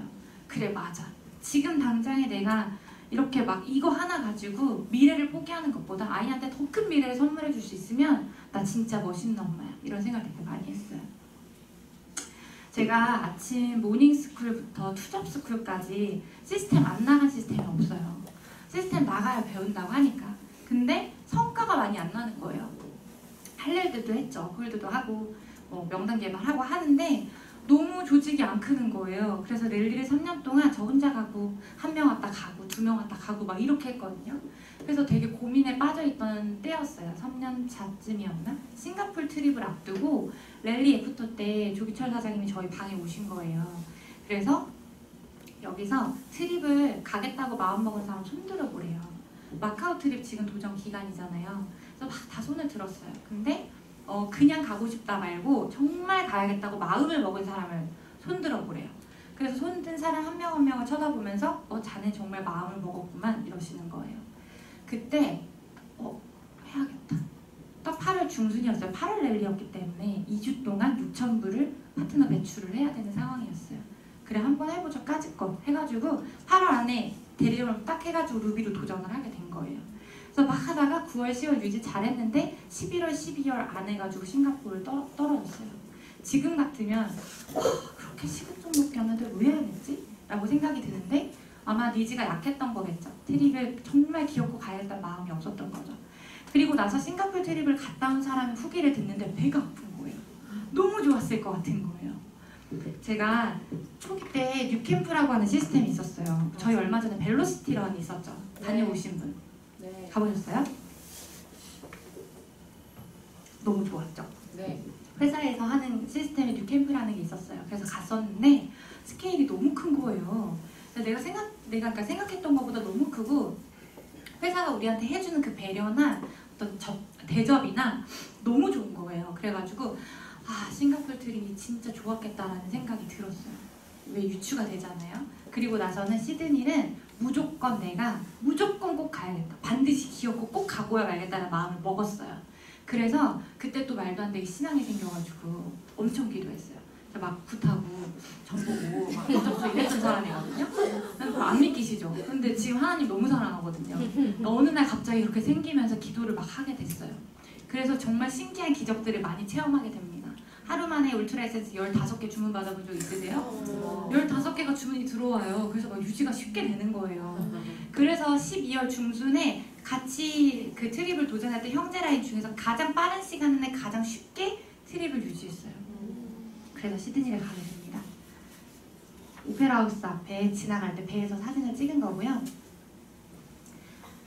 그래 맞아. 지금 당장에 내가 이렇게 막 이거 하나 가지고 미래를 포기하는 것보다 아이한테 더 큰 미래를 선물해 줄 수 있으면 나 진짜 멋있는 엄마야. 이런 생각 되게 많이 했어요. 제가 아침 모닝스쿨부터 투잡스쿨까지 시스템 안 나간 시스템이 없어요. 시스템 나가야 배운다고 하니까. 근데 성과가 많이 안 나는 거예요. 할 일들도 했죠. 홀드도 하고 뭐 명단 개발하고 하는데 너무 조직이 안 크는 거예요. 그래서 랠리를 3년 동안 저 혼자 가고 한 명 왔다 가고 2명 왔다 가고 막 이렇게 했거든요. 그래서 되게 고민에 빠져있던 때였어요. 3년 차쯤이었나? 싱가포르 트립을 앞두고 랠리 애프터 때 조기철 사장님이 저희 방에 오신 거예요. 그래서 여기서 트립을 가겠다고 마음먹은 사람 손들어 보래요. 마카오 트립 지금 도전 기간이잖아요. 그래서 막 다 손을 들었어요. 근데 그냥 가고 싶다 말고 정말 가야겠다고 마음을 먹은 사람을 손들어 보래요. 그래서 손든 사람 한 명 한 명을 쳐다보면서 자네 정말 마음을 먹었구만 이러시는 거예요. 그때 해야겠다. 딱 8월 중순이었어요. 8월 랠리였기 때문에 2주 동안 6,000불을 파트너 매출을 해야 되는 상황이었어요. 그래 한번 해보죠. 까짓거 해가지고 8월 안에 대리점을 딱 해가지고 루비로 도전을 하게 된 거예요. 그래서 막 하다가 9월, 10월 유지 잘했는데 11월, 12월 안 해가지고 싱가포르를 떨어졌어요. 지금 같으면 그렇게 시급 좀 높게 하는데 왜 해야겠지? 라고 생각이 드는데 아마 니즈가 약했던 거겠죠. 트립을 정말 귀엽고 가야겠다는 마음이 없었던 거죠. 그리고 나서 싱가포르 트립을 갔다 온 사람 후기를 듣는데 배가 아픈 거예요. 너무 좋았을 것 같은 거예요. 제가 초기 때 뉴캠프라고 하는 시스템이 있었어요. 저희 얼마 전에 벨로시티 런이 있었죠. 다녀오신 분. 네. 가보셨어요? 너무 좋았죠? 네. 회사에서 하는 시스템에 뉴캠프라는 게 있었어요. 그래서 갔었는데 스케일이 너무 큰 거예요. 내가 그러니까 생각했던 것보다 너무 크고 회사가 우리한테 해주는 그 배려나 어떤 대접이나 너무 좋은 거예요. 그래가지고 싱가포르 트립이 진짜 좋았겠다라는 생각이 들었어요. 왜 유추가 되잖아요. 그리고 나서는 시드니는 내가 무조건 꼭 가야겠다. 반드시 귀엽고 꼭 가고 가야겠다는 마음을 먹었어요. 그래서 그때 또 말도 안 되게 신앙이 생겨가지고 엄청 기도했어요. 막 굿하고 전보고 막 접수 이랬던 사람이거든요. 그거 안 믿기시죠? 근데 지금 하나님 너무 사랑하거든요. 어느 날 갑자기 그렇게 생기면서 기도를 막 하게 됐어요. 그래서 정말 신기한 기적들을 많이 체험하게 됩니다. 하루 만에 울트라 에센스 15개 주문 받아본 적 있으세요? 15개가 주문이 들어와요. 그래서 막 유지가 쉽게 되는 거예요. 그래서 12월 중순에 같이 그 트립을 도전할 때 형제라인 중에서 가장 빠른 시간 내에 가장 쉽게 트립을 유지했어요. 그래서 시드니를 가게 됩니다. 오페라 하우스 앞에 지나갈 때 배에서 사진을 찍은 거고요.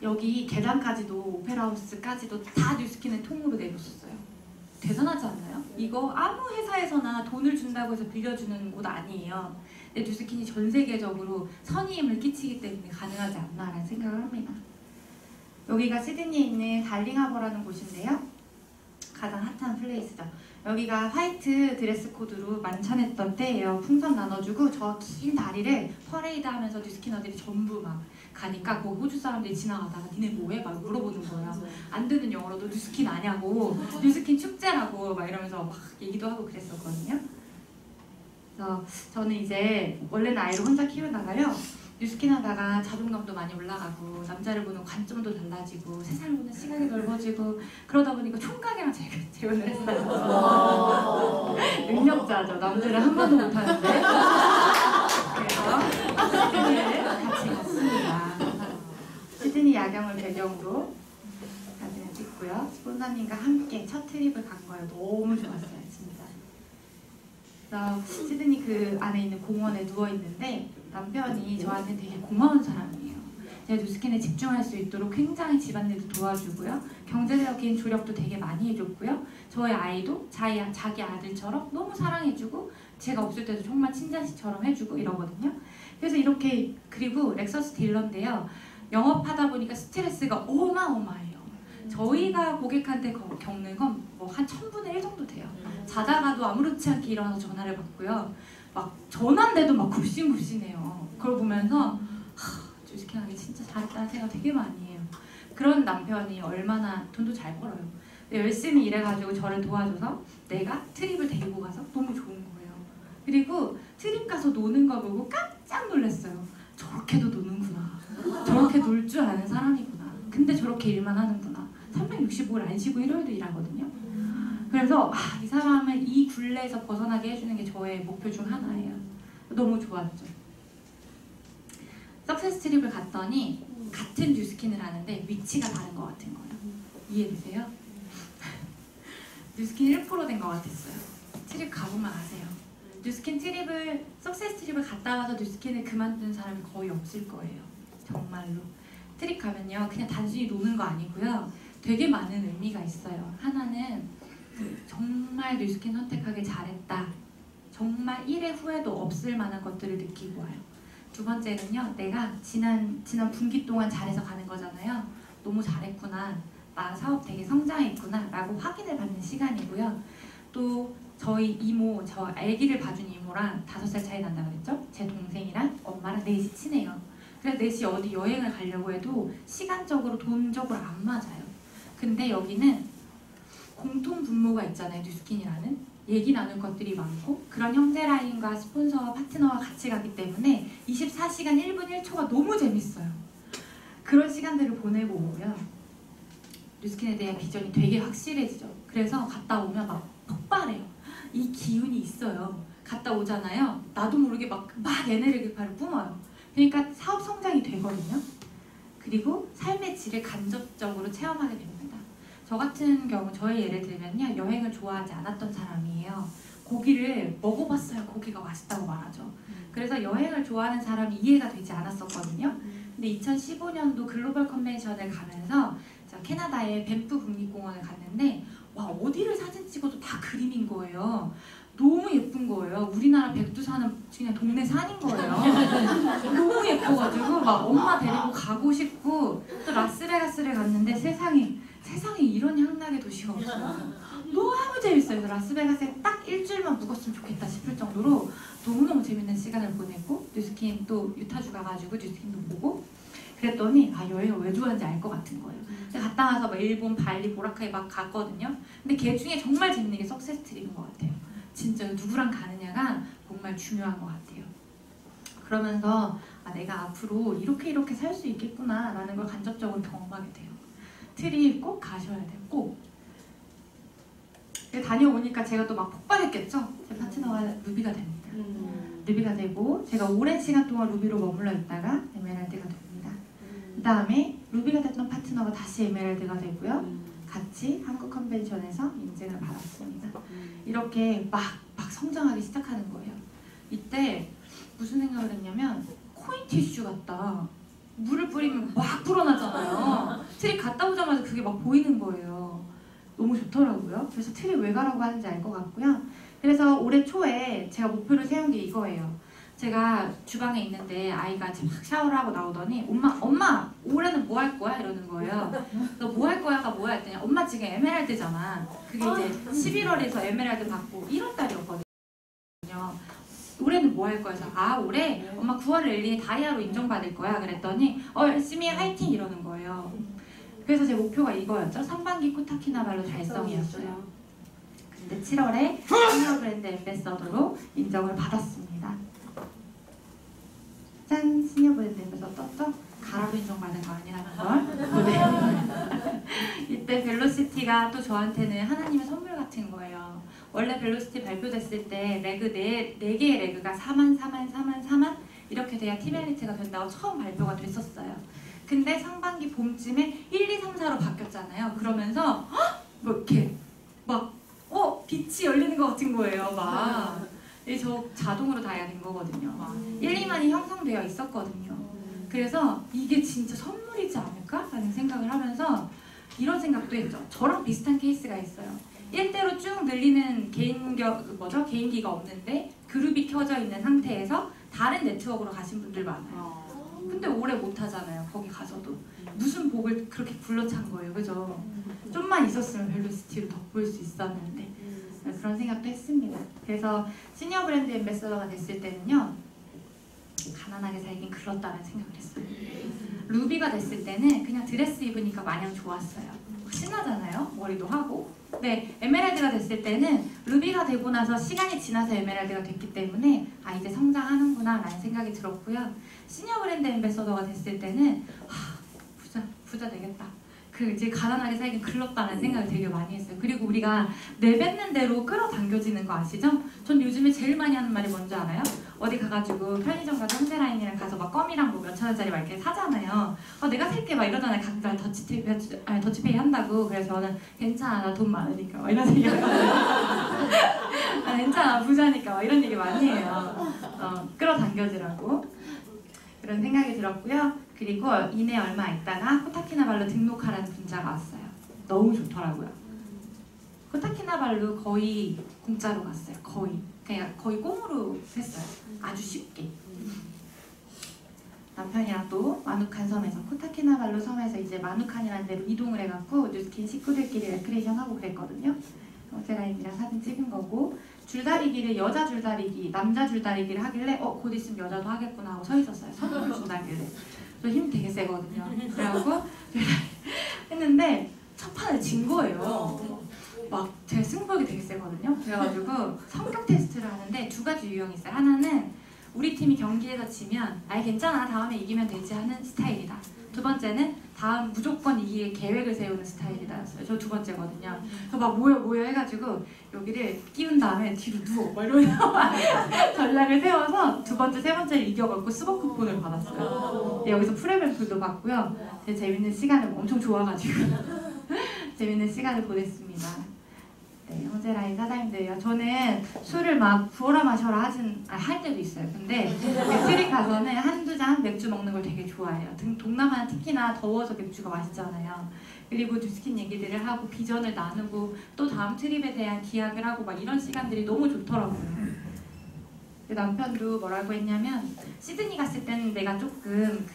여기 계단까지도 오페라 하우스까지도 다 뉴스킨을 통으로 내렸었어요. 대단하지 않나요? 이거 아무 회사에서나 돈을 준다고 해서 빌려주는 곳 아니에요. 근데 뉴스킨이 전 세계적으로 선의임을 끼치기 때문에 가능하지 않나라는 생각을 합니다. 여기가 시드니에 있는 달링하버라는 곳인데요. 가장 핫한 플레이스죠. 여기가 화이트 드레스 코드로 만찬했던 때예요. 풍선 나눠주고 저 긴 다리를 퍼레이드 하면서 뉴스키너들이 전부 막 가니까 그 호주 사람들이 지나가다가 니네 뭐해? 막 물어보는 거예요. 안 되는 영어로도 뉴스킨 아냐고, 뉴스킨 축제라고 막 이러면서 막 얘기도 하고 그랬었거든요. 그래서 저는 이제 원래는 아이를 혼자 키우다가요. 뉴스킨 하다가 자존감도 많이 올라가고 남자를 보는 관점도 달라지고 세상을 보는 시각이 넓어지고 그러다 보니까 총각이랑 재혼을 했어요. 능력자죠. 남들은 한 번도 못하는데. 그래서 시드니를 같이 갔습니다. 시드니 야경을 배경으로 사진을 찍고요. 본사님과 함께 첫 트립을 간 거예요. 너무 좋았어요. 진짜. 그래서 시드니 그 안에 있는 공원에 누워있는데 남편이 저한테 되게 고마운 사람이에요. 제가 뉴스킨에 집중할 수 있도록 굉장히 집안일도 도와주고요. 경제적인 조력도 되게 많이 해줬고요. 저의 아이도 자기 아들처럼 너무 사랑해주고 제가 없을 때도 정말 친자식처럼 해주고 이러거든요. 그래서 이렇게 그리고 렉서스 딜러인데요. 영업하다 보니까 스트레스가 어마어마해요. 저희가 고객한테 겪는 건 뭐 한 1000분의 1 정도 돼요. 자다가도 아무렇지 않게 일어나서 전화를 받고요. 막 전화인데도 막 굽신굽신해요. 그걸 보면서 뉴스킨하기 진짜 잘했다는 생각 되게 많이 해요. 그런 남편이 얼마나 돈도 잘 벌어요. 열심히 일해가지고 저를 도와줘서 내가 트립을 데리고 가서 너무 좋은 거예요. 그리고 트립 가서 노는 거 보고 깜짝 놀랐어요. 저렇게도 노는구나. 저렇게 놀 줄 아는 사람이구나. 근데 저렇게 일만 하는구나. 365일 안 쉬고 일요일도 일하거든요. 그래서 이 사람을 이 굴레에서 벗어나게 해주는 게 저의 목표 중 하나예요. 너무 좋았죠. 석세스 트립을 갔더니 같은 뉴스킨을 하는데 위치가 다른 것 같은 거예요. 이해되세요? 뉴스킨 1% 된 것 같았어요. 트립 가보면 아세요. 뉴스킨 트립을 석세스 트립을 갔다 와서 뉴스킨을 그만둔 사람이 거의 없을 거예요. 정말로. 트립 가면요 그냥 단순히 노는 거 아니고요. 되게 많은 의미가 있어요. 하나는 정말 뉴스킨 선택하길 잘했다. 정말 1의 후회도 없을 만한 것들을 느끼고 와요. 두 번째는요, 내가 지난 분기 동안 잘해서 가는 거잖아요. 너무 잘했구나, 나 사업 되게 성장했구나 라고 확인을 받는 시간이고요. 또 저희 이모, 저 아기를 봐준 이모랑 5살 차이 난다고 그랬죠? 제 동생이랑 엄마랑 넷이 친해요. 그래서 넷이 어디 여행을 가려고 해도 시간적으로 돈적으로 안 맞아요. 근데 여기는 공통 분모가 있잖아요. 뉴스킨이라는. 얘기 나눌 것들이 많고 그런 형제 라인과 스폰서와 파트너와 같이 가기 때문에 24시간 1분 1초가 너무 재밌어요. 그런 시간들을 보내고 오면 뉴스킨에 대한 비전이 되게 확실해지죠. 그래서 갔다 오면 막 폭발해요. 이 기운이 있어요. 갔다 오잖아요. 나도 모르게 막 에너지를 뿜어요. 그러니까 사업 성장이 되거든요. 그리고 삶의 질을 간접적으로 체험하게 됩니다. 저 같은 경우 저의 예를 들면요, 여행을 좋아하지 않았던 사람이에요. 고기를 먹어봤어야 고기가 맛있다고 말하죠. 그래서 여행을 좋아하는 사람이 이해가 되지 않았었거든요. 근데 2015년도 글로벌 컨벤션을 가면서 캐나다의 밴프 국립공원을 갔는데 와, 어디를 사진 찍어도 다 그림인 거예요. 너무 예쁜 거예요. 우리나라 백두산은 그냥 동네 산인 거예요. 너무 예뻐가지고 막 엄마 데리고 가고 싶고, 또 라스베가스를 갔는데 세상에 이런 향락의 도시가 없어요. 너무 재밌어요. 그래서 라스베가스에 딱 일주일만 묵었으면 좋겠다 싶을 정도로 너무너무 재밌는 시간을 보냈고, 뉴스킨 또 유타주 가가지고 뉴스킨도 보고 그랬더니 여행을 왜 좋아하는지 알 것 같은 거예요. 갔다 와서 막 일본, 발리, 보라카이 막 갔거든요. 근데 걔 중에 정말 재밌는 게 석세스 트립인 것 같아요. 진짜 누구랑 가느냐가 정말 중요한 것 같아요. 그러면서 내가 앞으로 이렇게 살 수 있겠구나 라는 걸 간접적으로 경험하게 돼요. 트립 꼭 가셔야 돼요. 꼭. 다녀오니까 제가 또 막 폭발했겠죠? 제 파트너가 루비가 됩니다. 루비가 되고 제가 오랜 시간 동안 루비로 머물러 있다가 에메랄드가 됩니다. 그 다음에 루비가 됐던 파트너가 다시 에메랄드가 되고요. 같이 한국 컨벤션에서 인증을 받았습니다. 이렇게 막 성장하기 시작하는 거예요. 이때 무슨 생각을 했냐면 코인 티슈 같다. 물을 뿌리면 막 불어나잖아요. 트립 갔다 오자마자 그게 막 보이는 거예요. 너무 좋더라고요. 그래서 트립 왜 가라고 하는지 알 것 같고요. 그래서 올해 초에 제가 목표를 세운 게 이거예요. 제가 주방에 있는데 아이가 막 샤워를 하고 나오더니 엄마 올해는 뭐 할 거야? 이러는 거예요. 너 뭐 할 거야가 뭐야? 했더니 엄마 지금 에메랄드잖아. 그게 이제 11월에서 에메랄드 받고 1월달이었거든요. 올해는 뭐 할 거야? 그래서 올해 엄마 9월 1일에 다이아로 인정받을 거야. 그랬더니 열심히 화이팅 이러는 거예요. 그래서 제 목표가 이거였죠. 상반기 코타키나발루 달성이었어요. 근데 7월에 시니어 브랜드 앰베서더로 인정을 받았습니다. 짠! 시니어 브랜드 앰베서더 떴죠? 가라로 인정받은 거 아니라는 걸. 네. 이때 벨로시티가 또 저한테는 하나님의 선물 같은 거예요. 원래 벨로시티 발표됐을 때 레그 4개의 레그가 4만 이렇게 돼야 팀 엘리트가 된다고 처음 발표가 됐었어요. 근데 상반기 봄쯤에 1, 2, 3, 4로 바뀌었잖아요. 그러면서 뭐 이렇게 막 빛이 열리는 것 같은 거예요. 막 저 자동으로 다 해야 된 거거든요. 1, 2만이 형성되어 있었거든요. 그래서 이게 진짜 선물이지 않을까? 라는 생각을 하면서 이런 생각도 했죠. 저랑 비슷한 케이스가 있어요. 1대로 쭉 늘리는 개인기가 없는데 그룹이 켜져 있는 상태에서 다른 네트워크로 가신 분들 많아요. 근데 오래 못 하잖아요. 거기 가서도. 무슨 복을 그렇게 불러찬 거예요. 그죠? 좀만 있었으면 벨로시티로 덕보일 수 있었는데. 그런 생각도 했습니다. 그래서 시니어 브랜드 앰베서더가 됐을 때는요, 가난하게 살긴 글렀다는 생각을 했어요. 루비가 됐을 때는 그냥 드레스 입으니까 마냥 좋았어요. 신나잖아요. 머리도 하고. 네, 에메랄드가 됐을 때는 루비가 되고 나서 시간이 지나서 에메랄드가 됐기 때문에 이제 성장하는구나 라는 생각이 들었고요. 시니어 브랜드 앰베서더가 됐을 때는 부자 되겠다. 이제 가난하게 살긴 글렀다는 생각을 되게 많이 했어요. 그리고 우리가 내뱉는 대로 끌어당겨지는 거 아시죠? 전 요즘에 제일 많이 하는 말이 뭔지 알아요? 어디 가가지고 편의점 가서 형제라인이랑 가서 막 껌이랑 뭐 몇천 원짜리 막 이렇게 사잖아요. 내가 살게 막 이러잖아요. 각자 더치페이 한다고. 그래서 저는 괜찮아, 나 돈 많으니까 막 이런 얘기 하거든요. 괜찮아, 부자니까 막 이런 얘기 많이 해요. 끌어당겨지라고. 그런 생각이 들었고요. 그리고 이내 얼마 있다가 코타키나발루 등록하라는 문자가 왔어요. 너무 좋더라고요. 코타키나발루 거의 공짜로 갔어요. 거의. 그냥 거의 꽁으로 했어요. 아주 쉽게. 남편이랑 또 마누칸 섬에서 코타키나발루 섬에서 이제 마누칸이라는 데로 이동을 해갖고 뉴스킨 식구들끼리 레크레이션 하고 그랬거든요. 제가 애기랑 사진 찍은 거고, 줄다리기를 여자 줄다리기, 남자 줄다리기를 하길래 곧 있으면 여자도 하겠구나 하고 서 있었어요. 선물을 준다길래. 저 힘 되게 세거든요. 그래갖고 했는데 첫 판을 진 거예요. 막 제 승부욕이 되게 세거든요. 그래가지고 성격 테스트를 하는데 두 가지 유형이 있어요. 하나는 우리 팀이 경기에서 지면 아이 괜찮아 다음에 이기면 되지 하는 스타일이다. 두 번째는 다음 무조건 이기게 계획을 세우는 스타일이다였어요. 저 두 번째거든요. 그래서 막 모여 해가지고 여기를 끼운 다음에 뒤로 누워 막 이러면서 전략을 세워서 두 번째, 세 번째를 이겨갖고 스벅 쿠폰을 받았어요. 네, 여기서 프레벨풀도 받고요. 되게 재밌는 시간을 엄청 좋아가지고 재밌는 시간을 보냈습니다. 네, 형제라인 사장님들이요. 저는 술을 막 부어라 마셔라 할 때도 있어요. 근데 트립 가서는 한두 잔 맥주 먹는 걸 되게 좋아해요. 동남아는 특히나 더워서 맥주가 맛있잖아요. 그리고 뉴스킨 얘기들을 하고 비전을 나누고 또 다음 트립에 대한 기약을 하고 막 이런 시간들이 너무 좋더라고요. 남편도 뭐라고 했냐면 시드니 갔을 때는 내가 조금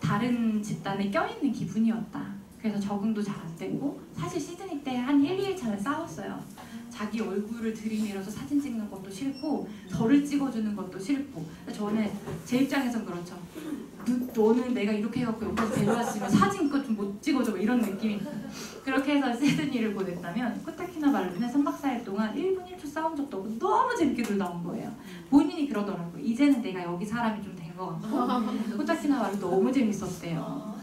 다른 집단에 껴있는 기분이었다. 그래서 적응도 잘 안 되고 사실 시드니 때 한 1, 2일차는 싸웠어요. 자기 얼굴을 들이밀어서 사진 찍는 것도 싫고 저를 찍어주는 것도 싫고 저는 제 입장에선 그렇죠. 너는 내가 이렇게 해갖고 여기까지 데려왔으면 사진 것 좀 못 찍어줘 이런 느낌이 그렇게 해서 시드니를 보냈다면 코타키나발루는 3박 4일 동안 1분 1초 싸운 적도 없고 너무 재밌게 놀다 온 거예요. 본인이 그러더라고요. 이제는 내가 여기 사람이 좀 된 것 같고 코타키나발루 너무 재밌었대요.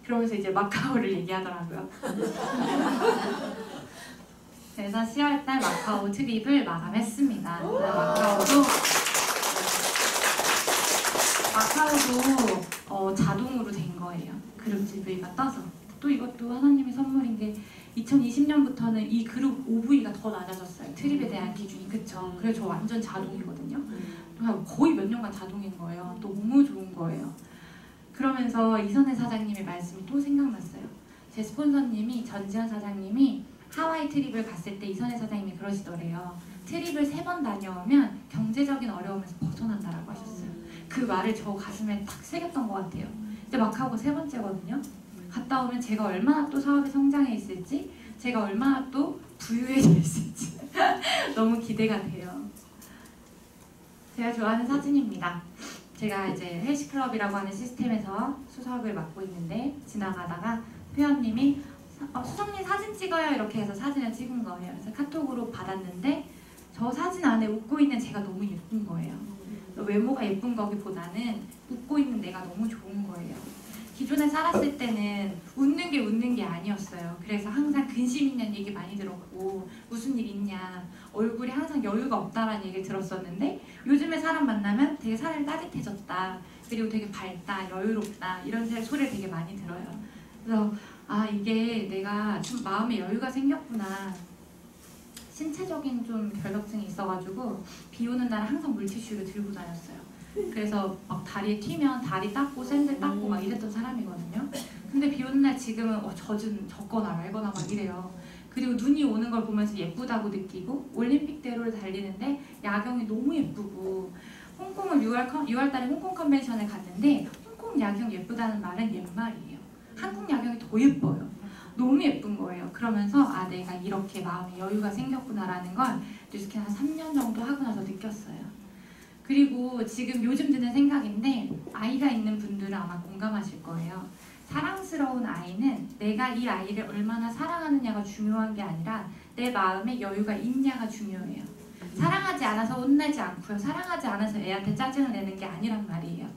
그러면서 이제 마카오를 얘기하더라고요. 그래서 10월달 마카오 트립을 마감했습니다. 마카오도 자동으로 된 거예요. 그룹 GV가 떠서. 또 이것도 하나님의 선물인 게 2020년부터는 이 그룹 OV가 더 낮아졌어요. 트립에 대한 기준이. 그쵸? 그래서 저 완전 자동이거든요. 거의 몇 년간 자동인 거예요. 너무 좋은 거예요. 그러면서 이선혜 사장님의 말씀이 또 생각났어요. 제 스폰서님이 전지현 사장님이 하와이 트립을 갔을 때 이선혜 사장님이 그러시더래요. 트립을 3번 다녀오면 경제적인 어려움에서 벗어난다라고 하셨어요. 그 말을 저 가슴에 딱 새겼던 것 같아요. 이제 마카오가 3번째거든요. 갔다 오면 제가 얼마나 또 사업이 성장해 있을지, 제가 얼마나 또 부유해져 있을지 너무 기대가 돼요. 제가 좋아하는 사진입니다. 제가 이제 헬스클럽이라고 하는 시스템에서 수석을 맡고 있는데 지나가다가 회원님이 수석님 사진 찍어요 이렇게 해서 사진을 찍은 거예요. 그래서 카톡으로 받았는데 저 사진 안에 웃고 있는 제가 너무 예쁜 거예요. 외모가 예쁜 거기보다는 웃고 있는 내가 너무 좋은 거예요. 기존에 살았을 때는 웃는 게 아니었어요. 그래서 항상 근심 있는 얘기 많이 들었고 무슨 일 있냐, 얼굴이 항상 여유가 없다라는 얘기를 들었었는데 요즘에 사람 만나면 되게 사람이 따뜻해졌다, 그리고 되게 밝다, 여유롭다 이런 소리를 되게 많이 들어요. 그래서 이게 내가 좀 마음에 여유가 생겼구나. 신체적인 좀 결벽증이 있어가지고 비 오는 날은 항상 물티슈를 들고 다녔어요. 그래서 막 다리에 튀면 다리 닦고 샌들 닦고 막 이랬던 사람이거든요. 근데 비 오는 날 지금은 젖거나 말거나 막 이래요. 그리고 눈이 오는 걸 보면서 예쁘다고 느끼고 올림픽대로를 달리는데 야경이 너무 예쁘고 홍콩을 6월달에 홍콩 컨벤션에 갔는데 홍콩 야경 예쁘다는 말은 옛말이에요. 한국 야경이 더 예뻐요. 너무 예쁜 거예요. 그러면서 내가 이렇게 마음에 여유가 생겼구나라는 걸 뉴스킨 한 3년 정도 하고 나서 느꼈어요. 그리고 지금 요즘 드는 생각인데 아이가 있는 분들은 아마 공감하실 거예요. 사랑스러운 아이는 내가 이 아이를 얼마나 사랑하느냐가 중요한 게 아니라 내 마음에 여유가 있냐가 중요해요. 사랑하지 않아서 혼내지 않고요. 사랑하지 않아서 애한테 짜증을 내는 게 아니란 말이에요.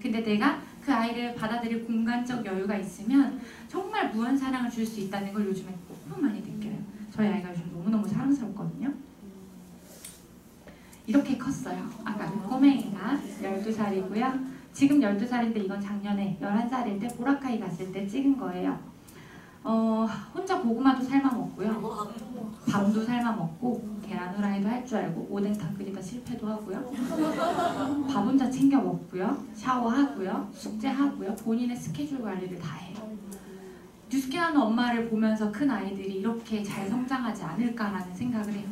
근데 내가 그 아이를 받아들일 공간적 여유가 있으면 정말 무한 사랑을 줄 수 있다는 걸 요즘에 너무 많이 느껴요. 저희 아이가 요즘 너무너무 사랑스럽거든요. 이렇게 컸어요. 아까 꼬맹이가 12살이고요. 지금 12살인데 이건 작년에 11살일 때 보라카이 갔을 때 찍은 거예요. 혼자 고구마도 삶아 먹고요. 밤도 삶아 먹고 계란 후라이도 할 줄 알고 오뎅탕 끓이다 실패도 하고요. 밥 혼자 챙겨 먹고요. 샤워하고요. 숙제하고요. 본인의 스케줄 관리를 다 해요. 뉴스킨 하는 엄마를 보면서 큰 아이들이 이렇게 잘 성장하지 않을까라는 생각을 해요.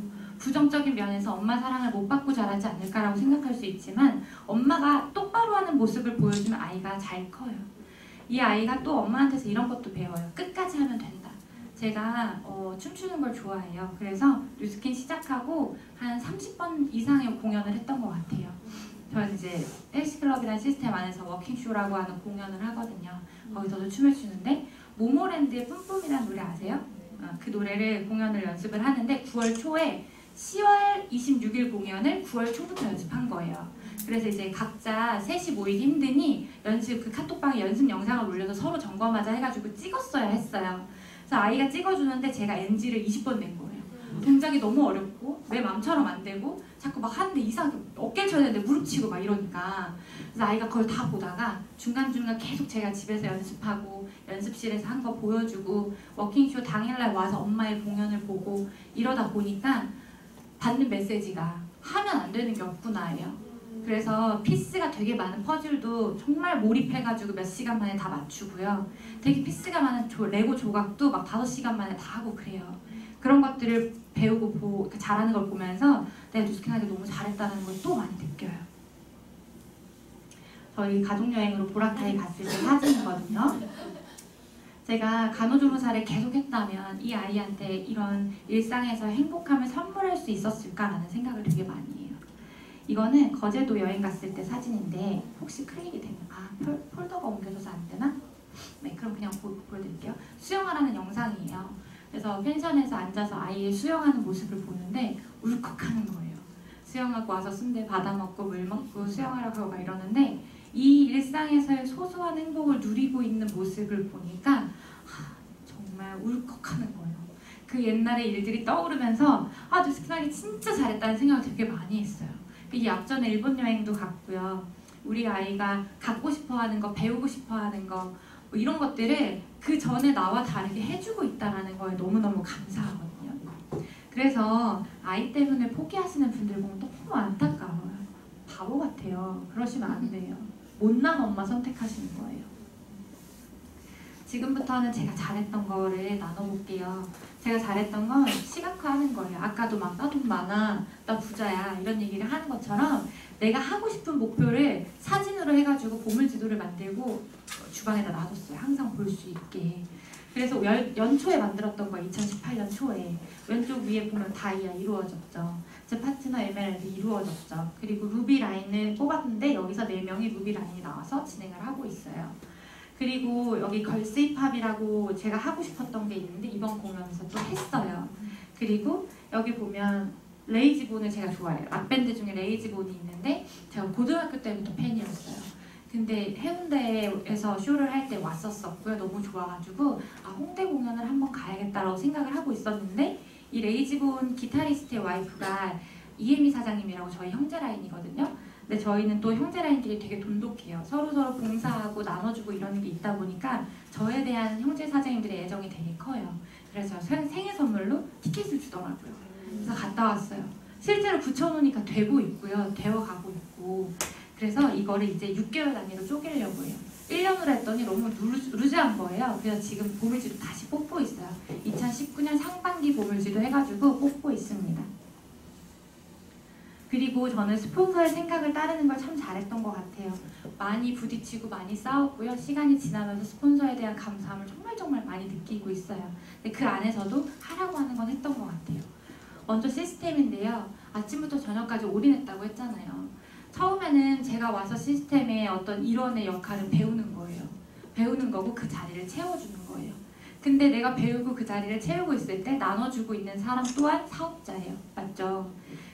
부정적인 면에서 엄마 사랑을 못 받고 자라지 않을까라고 생각할 수 있지만 엄마가 똑바로 하는 모습을 보여주면 아이가 잘 커요. 이 아이가 또 엄마한테서 이런 것도 배워요. 끝까지 하면 된다. 제가 춤추는 걸 좋아해요. 그래서 뉴스킨 시작하고 한 30번 이상의 공연을 했던 것 같아요. 저는 이제 헬스클럽이라는 시스템 안에서 워킹쇼라고 하는 공연을 하거든요. 거기서도 춤을 추는데 모모랜드의 뿜뿜이라는 노래 아세요? 그 노래를 공연을 연습을 하는데 9월 초에 10월 26일 공연을 9월 초부터 연습한 거예요. 그래서 이제 각자 셋이 모이기 힘드니 그 카톡방에 연습 영상을 올려서 서로 점검하자 해가지고 찍었어야 했어요. 그래서 아이가 찍어주는데 제가 NG를 20번 낸 거예요. 동작이 너무 어렵고 내 맘처럼 안 되고 자꾸 막 하는데 이상하게 어깨를 쳐야 되는데 무릎 치고 막 이러니까 그래서 아이가 그걸 다 보다가 중간중간 계속 제가 집에서 연습하고 연습실에서 한 거 보여주고 워킹쇼 당일날 와서 엄마의 공연을 보고 이러다 보니까 받는 메시지가 하면 안 되는 게 없구나예요. 그래서 피스가 되게 많은 퍼즐도 정말 몰입해가지고 몇 시간 만에 다 맞추고요. 되게 피스가 많은 레고 조각도 막 5시간 만에 다 하고 그래요. 그런 것들을 배우고 잘하는 걸 보면서 내가 뉴스킨하기 너무 잘했다는 걸 또 많이 느껴요. 저희 가족여행으로 보라카이 갔을 때 사진이거든요. 제가 간호조무사를 계속 했다면 이 아이한테 이런 일상에서 행복함을 선물할 수 있었을까라는 생각을 되게 많이 해요. 이거는 거제도 여행 갔을 때 사진인데 혹시 클릭이 되면 폴더가 옮겨져서 안 되나? 네, 그럼 그냥 보여드릴게요. 수영하라는 영상이에요. 그래서 펜션에서 앉아서 아이의 수영하는 모습을 보는데 울컥하는 거예요. 수영하고 와서 순대 받아먹고 물 먹고 수영하라고 하고 막 이러는데 이 일상에서의 소소한 행복을 누리고 있는 모습을 보니까 정말 울컥하는 거예요. 그 옛날의 일들이 떠오르면서 뉴스킨하기 진짜 잘했다는 생각을 되게 많이 했어요. 이 앞전에 일본 여행도 갔고요. 우리 아이가 갖고 싶어하는 거, 배우고 싶어하는 거 뭐 이런 것들을 그 전에 나와 다르게 해주고 있다는 거에 너무너무 감사하거든요. 그래서 아이 때문에 포기하시는 분들 보면 너무 안타까워요. 바보 같아요. 그러시면 안 돼요. 못난 엄마 선택하시는 거예요. 지금부터는 제가 잘했던 거를 나눠볼게요. 제가 잘했던 건 시각화하는 거예요. 아까도 막 나 돈 많아, 나 부자야 이런 얘기를 하는 것처럼 내가 하고 싶은 목표를 사진으로 해가지고 보물지도를 만들고 주방에다 놔뒀어요. 항상 볼 수 있게. 그래서 연초에 만들었던 거 2018년 초에 왼쪽 위에 보면 다이아 이루어졌죠. 제 파트너 에메랄드 이루어졌죠. 그리고 루비 라인을 뽑았는데 여기서 4명이 루비 라인이 나와서 진행을 하고 있어요. 그리고 여기 걸스 힙합이라고 제가 하고 싶었던 게 있는데 이번 공연에서 또 했어요. 그리고 여기 보면 레이지본을 제가 좋아해요. 락밴드 중에 레이지본이 있는데 제가 고등학교 때부터 팬이었어요. 근데 해운대에서 쇼를 할 때 왔었고요. 너무 좋아가지고 홍대 공연을 한번 가야겠다라고 생각을 하고 있었는데 이 레이지본 기타리스트의 와이프가 이혜미 사장님이라고 저희 형제 라인이거든요. 근데 저희는 또 형제 라인들이 되게 돈독해요. 서로서로 봉사하고 나눠주고 이런 게 있다 보니까 저에 대한 형제 사장님들의 애정이 되게 커요. 그래서 생일 선물로 티켓을 주더라고요. 그래서 갔다 왔어요. 실제로 붙여놓으니까 되고 있고요. 되어가고 있고. 그래서 이거를 이제 6개월 단위로 쪼개려고 해요. 1년으로 했더니 너무 루즈한 거예요. 그래서 지금 보물지도 다시 뽑고 있어요. 2019년 상반기 보물지도 해가지고 뽑고 있습니다. 그리고 저는 스폰서의 생각을 따르는 걸 참 잘했던 것 같아요. 많이 부딪히고 많이 싸웠고요. 시간이 지나면서 스폰서에 대한 감사함을 정말 많이 느끼고 있어요. 근데 그 안에서도 하라고 하는 건 했던 것 같아요. 먼저 시스템인데요. 아침부터 저녁까지 올인했다고 했잖아요. 처음에는 제가 와서 시스템의 어떤 일원의 역할을 배우는 거예요. 배우는 거고 그 자리를 채워주는 거예요. 근데 내가 배우고 그 자리를 채우고 있을 때 나눠주고 있는 사람 또한 사업자예요. 맞죠?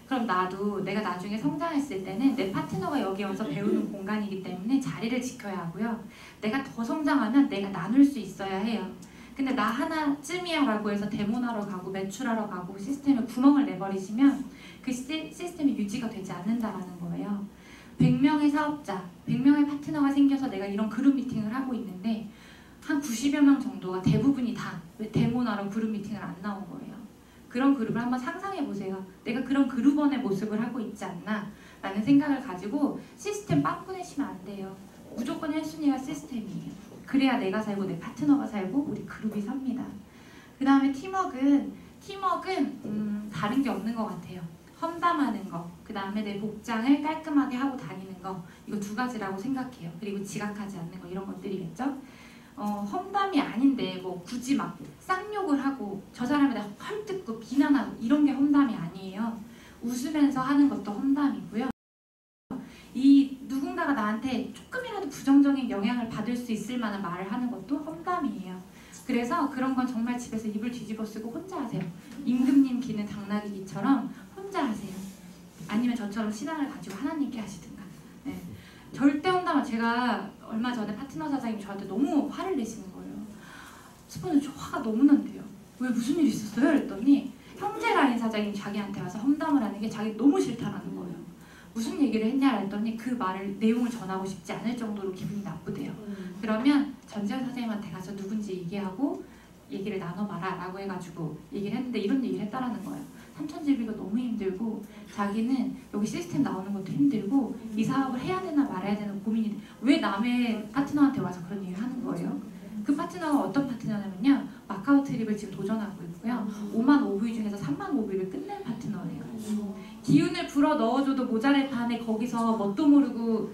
그럼 나도 내가 나중에 성장했을 때는 내 파트너가 여기 와서 배우는 공간이기 때문에 자리를 지켜야 하고요. 내가 더 성장하면 내가 나눌 수 있어야 해요. 근데 나 하나쯤이야 라고 해서 데모하러 가고 매출하러 가고 시스템에 구멍을 내버리시면 그 시스템이 유지가 되지 않는다라는 거예요. 100명의 사업자, 100명의 파트너가 생겨서 내가 이런 그룹 미팅을 하고 있는데 한 90여 명 정도가 대부분이 다 데모하러 그룹 미팅을 안 나온 거예요. 그런 그룹을 한번 상상해 보세요. 내가 그런 그룹원의 모습을 하고 있지 않나 라는 생각을 가지고 시스템 빵꾸 내시면 안 돼요. 무조건 1순위가 시스템이에요. 그래야 내가 살고 내 파트너가 살고 우리 그룹이 삽니다. 그 다음에 팀워크는 팀워크는 다른 게 없는 것 같아요. 험담하는 거, 그 다음에 내 복장을 깔끔하게 하고 다니는 거, 이거 두 가지라고 생각해요. 그리고 지각하지 않는 거, 이런 것들이겠죠. 험담이 아닌데 뭐 굳이 막 쌍욕을 하고 저 사람에 대해 헐뜯고 비난하고 이런 게 험담이 아니에요. 웃으면서 하는 것도 험담이고요. 이 누군가가 나한테 조금이라도 부정적인 영향을 받을 수 있을 만한 말을 하는 것도 험담이에요. 그래서 그런 건 정말 집에서 입을 뒤집어 쓰고 혼자 하세요. 임금님 기는 당나귀 기처럼 혼자 하세요. 아니면 저처럼 신앙을 가지고 하나님께 하시든가. 네. 절대 험담은 제가 얼마 전에 파트너 사장님이 저한테 너무 화를 내시는 거예요. 스폰서 화가 너무 난대요. 왜 무슨 일 있었어요? 그랬더니 형제가 아닌 사장님이 자기한테 와서 험담을 하는 게 자기 너무 싫다라는 거예요. 무슨 얘기를 했냐 했더니 그 말을 내용을 전하고 싶지 않을 정도로 기분이 나쁘대요. 그러면 전지현 사장님한테 가서 누군지 얘기하고 얘기를 나눠봐라 라고 해가지고 얘기를 했는데 이런 얘기를 했다라는 거예요. 삼천질비가 너무 힘들고 자기는 여기 시스템 나오는 것도 힘들고 이 사업을 해야 되나 말아야 되나 고민이 돼. 왜 남의 파트너한테 와서 그런 얘기를 하는 거예요? 그 파트너가 어떤 파트너냐면요, 마카오 트립을 지금 도전하고 있고요. 5만 오브이 중에서 3만 오브이를 끝낸 파트너예요. 기운을 불어 넣어줘도 모자랄 판에 거기서 뭣도 모르고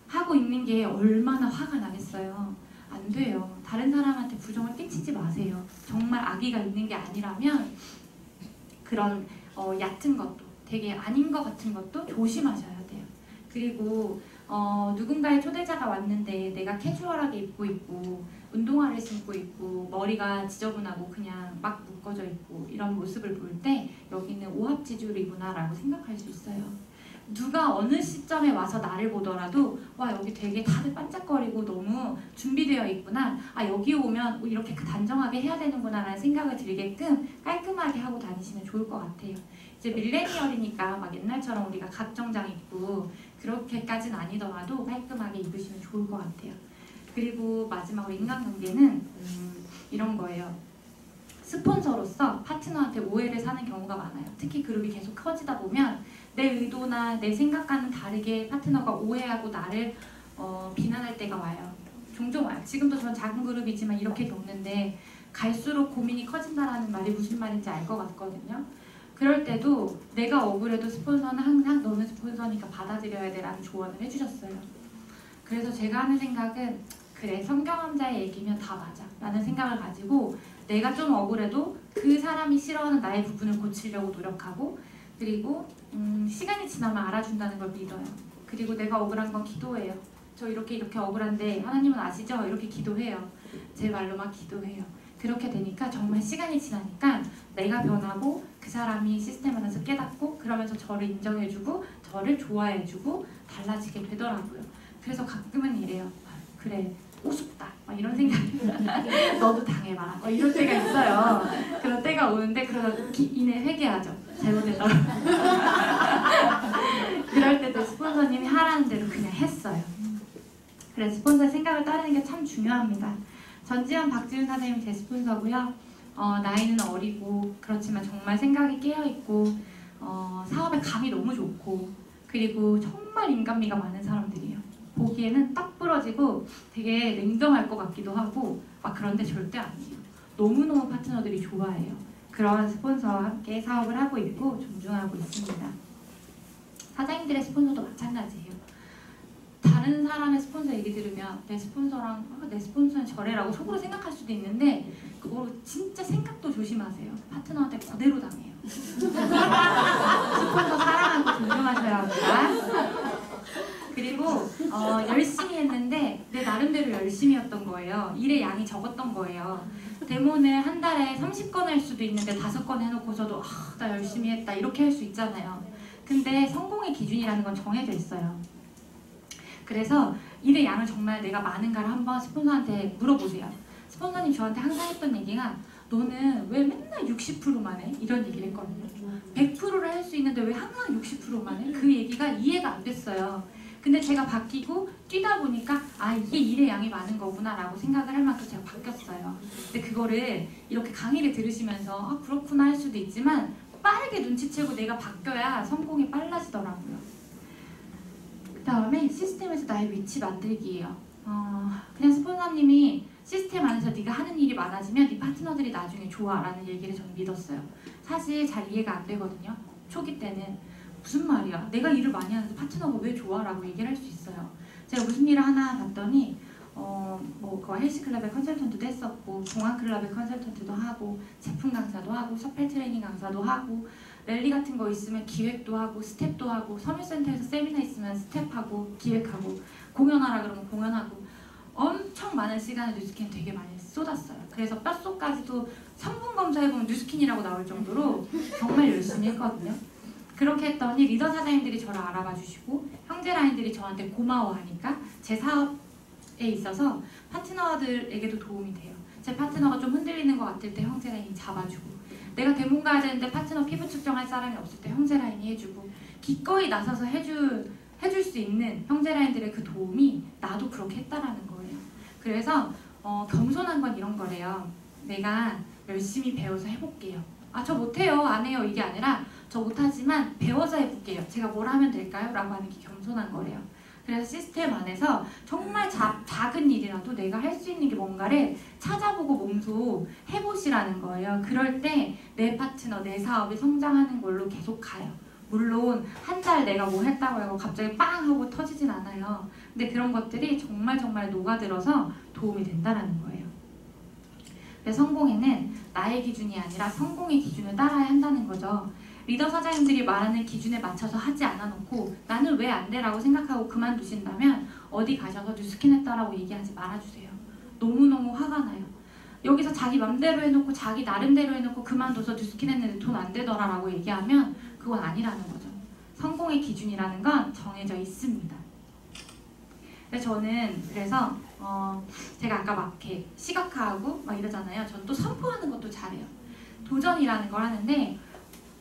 하고 있는 게 얼마나 화가 나겠어요. 안 돼요. 다른 사람한테 부정을 끼치지 마세요. 정말 악의가 있는 게 아니라면 그런 얕은 것도 되게 아닌 것 같은 것도 조심하셔야 돼요. 그리고 누군가의 초대자가 왔는데 내가 캐주얼하게 입고 있고 운동화를 신고 있고 머리가 지저분하고 그냥 막 묶어져 있고 이런 모습을 볼 때 여기는 오합지졸이구나 라고 생각할 수 있어요. 누가 어느 시점에 와서 나를 보더라도 와 여기 되게 다들 반짝거리고 너무 준비되어 있구나, 아 여기 오면 이렇게 단정하게 해야 되는구나 라는 생각을 들게끔 깔끔하게 하고 다니시면 좋을 것 같아요. 이제 밀레니얼이니까 막 옛날처럼 우리가 각정장 입고 그렇게까지는 아니더라도 깔끔하게 입으시면 좋을 것 같아요. 그리고 마지막으로 인간관계는 이런 거예요. 스폰서로서 파트너한테 오해를 사는 경우가 많아요. 특히 그룹이 계속 커지다 보면 내 의도나 내 생각과는 다르게 파트너가 오해하고 나를 비난할 때가 와요. 종종 와요. 지금도 전 작은 그룹이지만 이렇게 겪는데 갈수록 고민이 커진다라는 말이 무슨 말인지 알 것 같거든요. 그럴 때도 내가 억울해도 스폰서는 항상 너는 스폰서니까 받아들여야 돼 라는 조언을 해주셨어요. 그래서 제가 하는 생각은 그래 성경험자의 얘기면 다 맞아 라는 생각을 가지고 내가 좀 억울해도 그 사람이 싫어하는 나의 부분을 고치려고 노력하고, 그리고 시간이 지나면 알아준다는 걸 믿어요. 그리고 내가 억울한 건 기도해요. 저 이렇게 억울한데 하나님은 아시죠? 이렇게 기도해요. 제 말로 막 기도해요. 그렇게 되니까 정말 시간이 지나니까 내가 변하고 그 사람이 시스템 안에서 깨닫고 그러면서 저를 인정해주고 저를 좋아해주고 달라지게 되더라고요. 그래서 가끔은 이래요. 그래 우습다 막 이런 생각이 너도 당해봐라 막 이럴 때가 있어요. 그런 때가 오는데 그러다 이내 회개하죠. 잘못했다고. 그럴 때도 스폰서님이 하라는 대로 그냥 했어요. 그래서 스폰서의 생각을 따르는 게 참 중요합니다. 전지현, 박지훈 사장님이 제 스폰서고요. 나이는 어리고 그렇지만 정말 생각이 깨어있고 사업에 감이 너무 좋고 그리고 정말 인간미가 많은 사람들이에요. 보기에는 딱 부러지고 되게 냉정할 것 같기도 하고 막 그런데 절대 아니에요. 너무너무 파트너들이 좋아해요. 그런 스폰서와 함께 사업을 하고 있고 존중하고 있습니다. 사장님들의 스폰서도 마찬가지예요. 다른 사람의 스폰서 얘기 들으면 내 스폰서랑 내 스폰서는 저래라고 속으로 생각할 수도 있는데 그거 진짜 생각도 조심하세요. 파트너한테 그대로 당해요. 스폰서 사랑하고 존중하셔야 합니다. 그리고 열심히 했는데 내 나름대로 열심히였던 거예요. 일의 양이 적었던 거예요. 데모는 한 달에 30건 할 수도 있는데 5건 해놓고서도 나 열심히 했다 이렇게 할 수 있잖아요. 근데 성공의 기준이라는 건 정해져 있어요. 그래서 일의 양을 정말 내가 많은가를 한번 스폰서한테 물어보세요. 스폰서님 저한테 항상 했던 얘기가 너는 왜 맨날 60%만 해? 이런 얘기를 했거든요. 100%를 할 수 있는데 왜 항상 60%만 해? 그 얘기가 이해가 안 됐어요. 근데 제가 바뀌고 뛰다 보니까 이게 일의 양이 많은 거구나 라고 생각을 할 만큼 제가 바뀌었어요. 근데 그거를 이렇게 강의를 들으시면서 그렇구나 할 수도 있지만 빠르게 눈치채고 내가 바뀌어야 성공이 빨라지더라고요. 그 다음에 시스템에서 나의 위치 만들기예요. 그냥 스폰서님이 시스템 안에서 네가 하는 일이 많아지면 네 파트너들이 나중에 좋아 라는 얘기를 저는 믿었어요. 사실 잘 이해가 안 되거든요. 초기 때는 무슨 말이야? 내가 일을 많이 하는데 파트너가 왜 좋아? 라고 얘기를 할 수 있어요. 제가 무슨 일을 하나 봤더니 그 헬스클럽의 컨설턴트도 했었고 동안클럽의 컨설턴트도 하고 제품 강사도 하고 서펠 트레이닝 강사도 하고 랠리 같은 거 있으면 기획도 하고 스텝도 하고 섬유센터에서 세미나 있으면 스텝하고 기획하고 공연하라 그러면 공연하고 엄청 많은 시간을 뉴스킨 되게 많이 쏟았어요. 그래서 뼛속까지도 성분 검사해보면 뉴스킨이라고 나올 정도로 정말 열심히 했거든요. 그렇게 했더니 리더 사장님들이 저를 알아봐 주시고 형제 라인들이 저한테 고마워하니까 제 사업에 있어서 파트너들에게도 도움이 돼요. 제 파트너가 좀 흔들리는 것 같을 때 형제 라인이 잡아주고 내가 대문 가야 되는데 파트너 피부 측정할 사람이 없을 때 형제 라인이 해주고 기꺼이 나서서 해줄 수 있는 형제 라인들의 그 도움이 나도 그렇게 했다라는 거예요. 그래서 겸손한 건 이런 거래요. 내가 열심히 배워서 해볼게요. 아, 저 못해요, 안 해요 이게 아니라 저 못하지만 배워서 해볼게요. 제가 뭘 하면 될까요? 라고 하는 게 겸손한 거래요. 그래서 시스템 안에서 정말 작은 일이라도 내가 할 수 있는 게 뭔가를 찾아보고 몸소 해보시라는 거예요. 그럴 때 내 파트너, 내 사업이 성장하는 걸로 계속 가요. 물론 한 달 내가 뭐 했다고 하고 갑자기 빵 하고 터지진 않아요. 근데 그런 것들이 정말 녹아들어서 도움이 된다는 거예요. 그래서 성공에는 나의 기준이 아니라 성공의 기준을 따라야 한다는 거죠. 리더 사장님들이 말하는 기준에 맞춰서 하지 않아 놓고 나는 왜 안 돼? 라고 생각하고 그만두신다면 어디 가셔서 뉴스킨 했다라고 얘기하지 말아주세요. 너무너무 화가 나요. 여기서 자기 맘대로 해놓고 자기 나름대로 해놓고 그만둬서 뉴스킨 했는데 돈 안 되더라 라고 얘기하면 그건 아니라는 거죠. 성공의 기준이라는 건 정해져 있습니다. 저는 그래서 제가 아까 막 이렇게 시각화하고 막 이러잖아요. 전 또 선포하는 것도 잘해요. 도전이라는 걸 하는데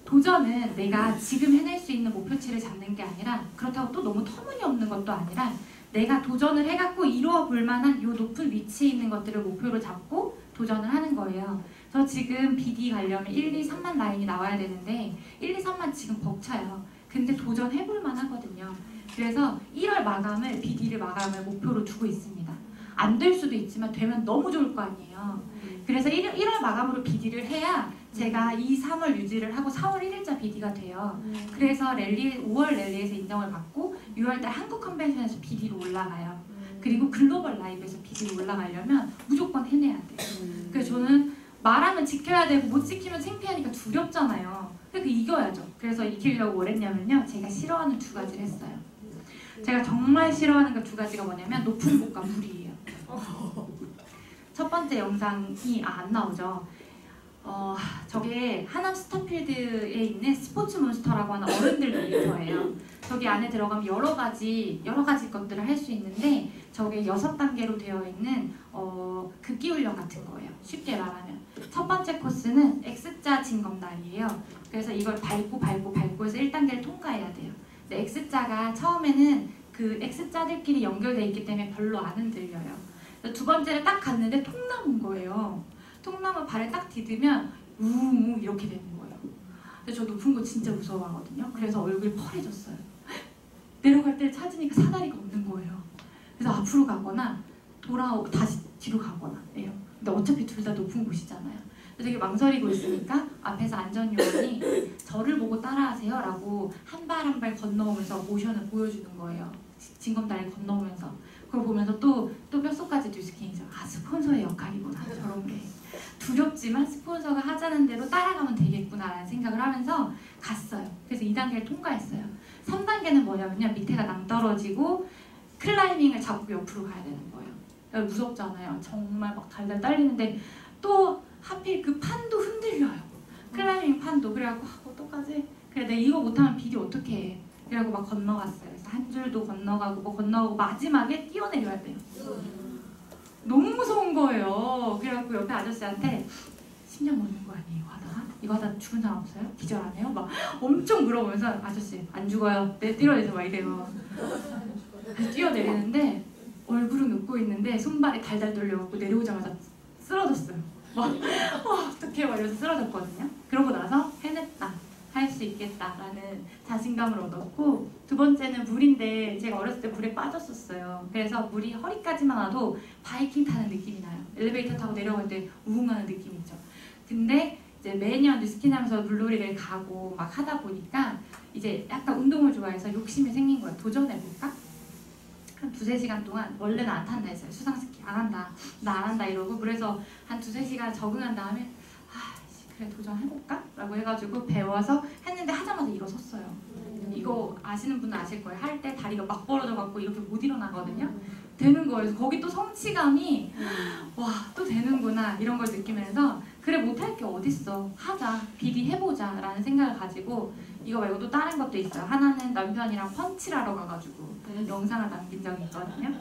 도전은 내가 지금 해낼 수 있는 목표치를 잡는 게 아니라 그렇다고 또 너무 터무니없는 것도 아니라 내가 도전을 해갖고 이루어 볼 만한 이 높은 위치에 있는 것들을 목표로 잡고 도전을 하는 거예요. 저 지금 BD 가려면 1, 2, 3만 라인이 나와야 되는데 1, 2, 3만 지금 벅차요. 근데 도전해볼 만하거든요. 그래서 1월 마감을 BD를 마감을 목표로 두고 있습니다. 안 될 수도 있지만 되면 너무 좋을 거 아니에요. 그래서 1월 마감으로 BD를 해야 제가 2, 3월 유지를 하고 4월 1일자 BD가 돼요. 그래서 5월 랠리에서 인정을 받고 6월달 한국 컨벤션에서 BD로 올라가요. 그리고 글로벌 라이브에서 BD로 올라가려면 무조건 해내야 돼요. 그래서 저는 말하면 지켜야 되고 못 지키면 창피하니까 두렵잖아요. 그래서 이겨야죠. 그래서 이기려고 뭘 했냐면요. 제가 싫어하는 2가지를 했어요. 제가 정말 싫어하는 그 2가지가 뭐냐면 높은 곳과 무리예요. 첫 번째 영상이 안 나오죠. 저게 하남 스타필드에 있는 스포츠 몬스터라고 하는 어른들 놀이터예요. 저기 안에 들어가면 여러 가지 것들을 할 수 있는데 저게 6단계로 되어 있는 극기 훈련 같은 거예요. 쉽게 말하면 첫 번째 코스는 X자 징검다리예요. 그래서 이걸 밟고 해서 1단계를 통과해야 돼요. 근데 X자가 처음에는 그 X자들끼리 연결되어 있기 때문에 별로 안 흔들려요. 두 번째를 딱 갔는데 통나무인 거예요. 통나무 발을 딱 디디면 우웅 이렇게 되는 거예요. 근데 저 높은 거 진짜 무서워하거든요. 그래서 얼굴이 펄해졌어요. 내려갈 때 찾으니까 사다리가 없는 거예요. 그래서 앞으로 가거나 돌아오고 다시 뒤로 가거나 해요. 근데 어차피 둘 다 높은 곳이잖아요. 되게 망설이고 있으니까 앞에서 안전요원이 저를 보고 따라하세요 라고 한 발 한 발 건너오면서 모션을 보여주는 거예요. 징검다리 건너오면서 그걸 보면서 또 뼛속까지 뉴스킨이죠. 아, 스폰서의 역할이구나. 저런 게 두렵지만 스폰서가 하자는 대로 따라가면 되겠구나 라는 생각을 하면서 갔어요. 그래서 2단계를 통과했어요. 3단계는 뭐냐면요. 밑에가 낭떠러지고 클라이밍을 잡고 옆으로 가야 되는 거예요. 무섭잖아요. 정말 막 달달 딸리는데 또 하필 그 판도 흔들려요. 클라이밍 판도. 그래갖고 어떡하지? 그래 내가 이거 못하면 비디 어떻게 해? 그래갖고 막 건너갔어요. 그래서 한 줄도 건너가고 뭐 건너가고 마지막에 뛰어내려야 돼요. 너무 무서운 거예요. 그래갖고 옆에 아저씨한테 10년 먹는 거 아니에요? 이거 하다 죽은 사람 없어요? 기절 안 해요? 막 엄청 물어보면서 아저씨 안 죽어요. 네 뛰어내서 막 이래요. 뛰어내리는데 얼굴은 웃고 있는데 손발이 달달 돌려갖고 내려오자마자 쓰러졌어요. 막 어떡해 막 이러면서 쓰러졌거든요. 그러고 나서 해냈다. 할 수 있겠다라는 자신감을 얻었고 두 번째는 물인데 제가 어렸을 때 물에 빠졌었어요. 그래서 물이 허리까지만 와도 바이킹 타는 느낌이 나요. 엘리베이터 타고 내려갈 때 우웅하는 느낌이 있죠. 근데 이제 매년 뉴스키나면서 물놀이를 가고 막 하다 보니까 이제 약간 운동을 좋아해서 욕심이 생긴 거예요. 도전해볼까? 한 2~3시간 동안 원래는 안 탄다 했어요. 수상스키 안 한다. 나 안 한다 이러고 그래서 한 2~3시간 적응한 다음에 그래 도전해볼까? 라고 해가지고 배워서 했는데 하자마자 일어섰어요. 이거 아시는 분은 아실 거예요. 할 때 다리가 막 벌어져갖고 이렇게 못 일어나거든요. 되는 거예요. 거기 또 성취감이 와 또 되는구나 이런 걸 느끼면서 그래 못할 게 어딨어. 하자. 비비해보자 라는 생각을 가지고 이거 말고 또 다른 것도 있어요. 하나는 남편이랑 펀치를 하러 가가지고 영상을 남긴 적이 있거든요.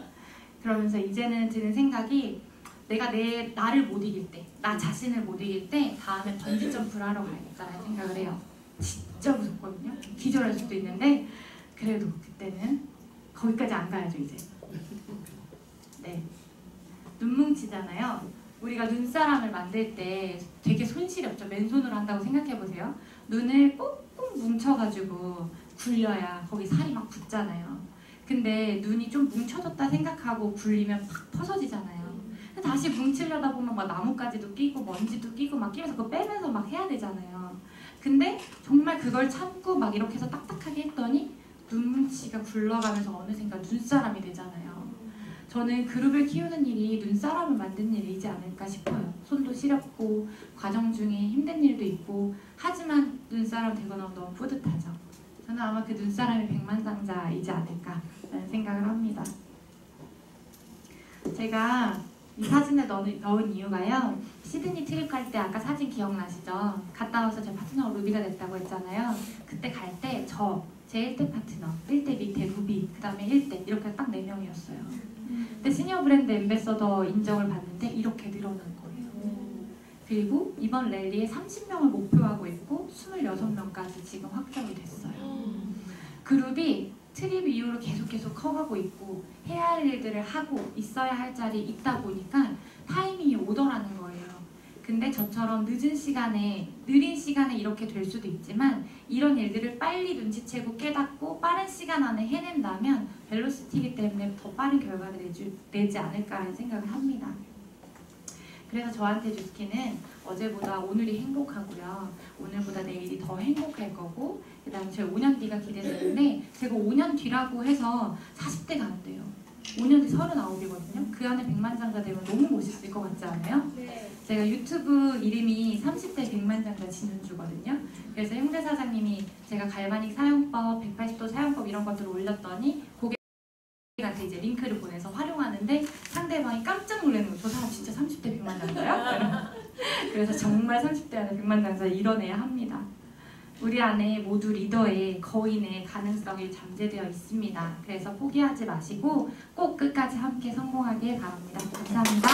그러면서 이제는 드는 생각이 내가 나를 못 이길 때, 나 자신을 못 이길 때 다음에 번지점프를 하러 가야겠다는 생각을 해요. 진짜 무섭거든요. 기절할 수도 있는데 그래도 그때는 거기까지 안 가야죠 이제. 네, 눈 뭉치잖아요. 우리가 눈사람을 만들 때 되게 손실이 없죠. 맨손으로 한다고 생각해보세요. 눈을 꾹꾹 뭉쳐가지고 굴려야 거기 살이 막 붙잖아요. 근데 눈이 좀 뭉쳐졌다 생각하고 굴리면 팍 퍼져지잖아요. 다시 뭉치려다 보면 막 나뭇가지도 끼고 먼지도 끼고 막 끼면서 그거 빼면서 막 해야 되잖아요. 근데 정말 그걸 참고 막 이렇게 해서 딱딱하게 했더니 눈뭉치가 굴러가면서 어느샌가 눈사람이 되잖아요. 저는 그룹을 키우는 일이 눈사람을 만드는 일이지 않을까 싶어요. 손도 시렵고 과정 중에 힘든 일도 있고 하지만 눈사람 되고 나면 너무 뿌듯하죠. 저는 아마 그 눈사람이 백만장자이지 않을까 라는 생각을 합니다. 제가 이 사진을 넣은 이유가요. 시드니 트립 갈 때 아까 사진 기억나시죠? 갔다 와서 제 파트너가 루비가 됐다고 했잖아요. 그때 갈 때 제 1대 파트너, 1대 밑에 루비, 그 다음에 1대 이렇게 딱 4명이었어요. 근데 시니어 브랜드 앰베서더 인정을 받는데 이렇게 늘어난 거예요. 그리고 이번 랠리에 30명을 목표하고 있고 26명까지 지금 확정이 됐어요. 그룹이 트립 이후로 계속 커가고 있고 해야 할 일들을 하고 있어야 할 자리에 있다 보니까 타이밍이 오더라는 거예요. 근데 저처럼 느린 시간에 이렇게 될 수도 있지만 이런 일들을 빨리 눈치채고 깨닫고 빠른 시간 안에 해낸다면 벨로시티이기 때문에 더 빠른 결과를 내지 않을까라는 생각을 합니다. 그래서 저한테 뉴스키는 어제보다 오늘이 행복하고요. 오늘보다 내일이 더 행복할 거고 그 다음에 제 5년 뒤가 기대되는데 제가 5년 뒤라고 해서 40대가 안 돼요. 5년 뒤 39이거든요. 그 안에 백만장자 되면 너무 멋있을 것 같지 않아요? 네. 제가 유튜브 이름이 30대 백만장자 진은주거든요. 그래서 형제 사장님이 제가 갈바닉 사용법, 180도 사용법 이런 것들을 올렸더니 고객한테 이제 링크를 보내서 활용하는데 상대방이 깜짝 놀라는 거예요. 저 사람 진짜 30대 백만장자야? 그래서 정말 30대 안에 백만장자 이뤄내야 합니다. 우리 안에 모두 리더의 거인의 가능성이 잠재되어 있습니다. 그래서 포기하지 마시고 꼭 끝까지 함께 성공하길 바랍니다. 감사합니다.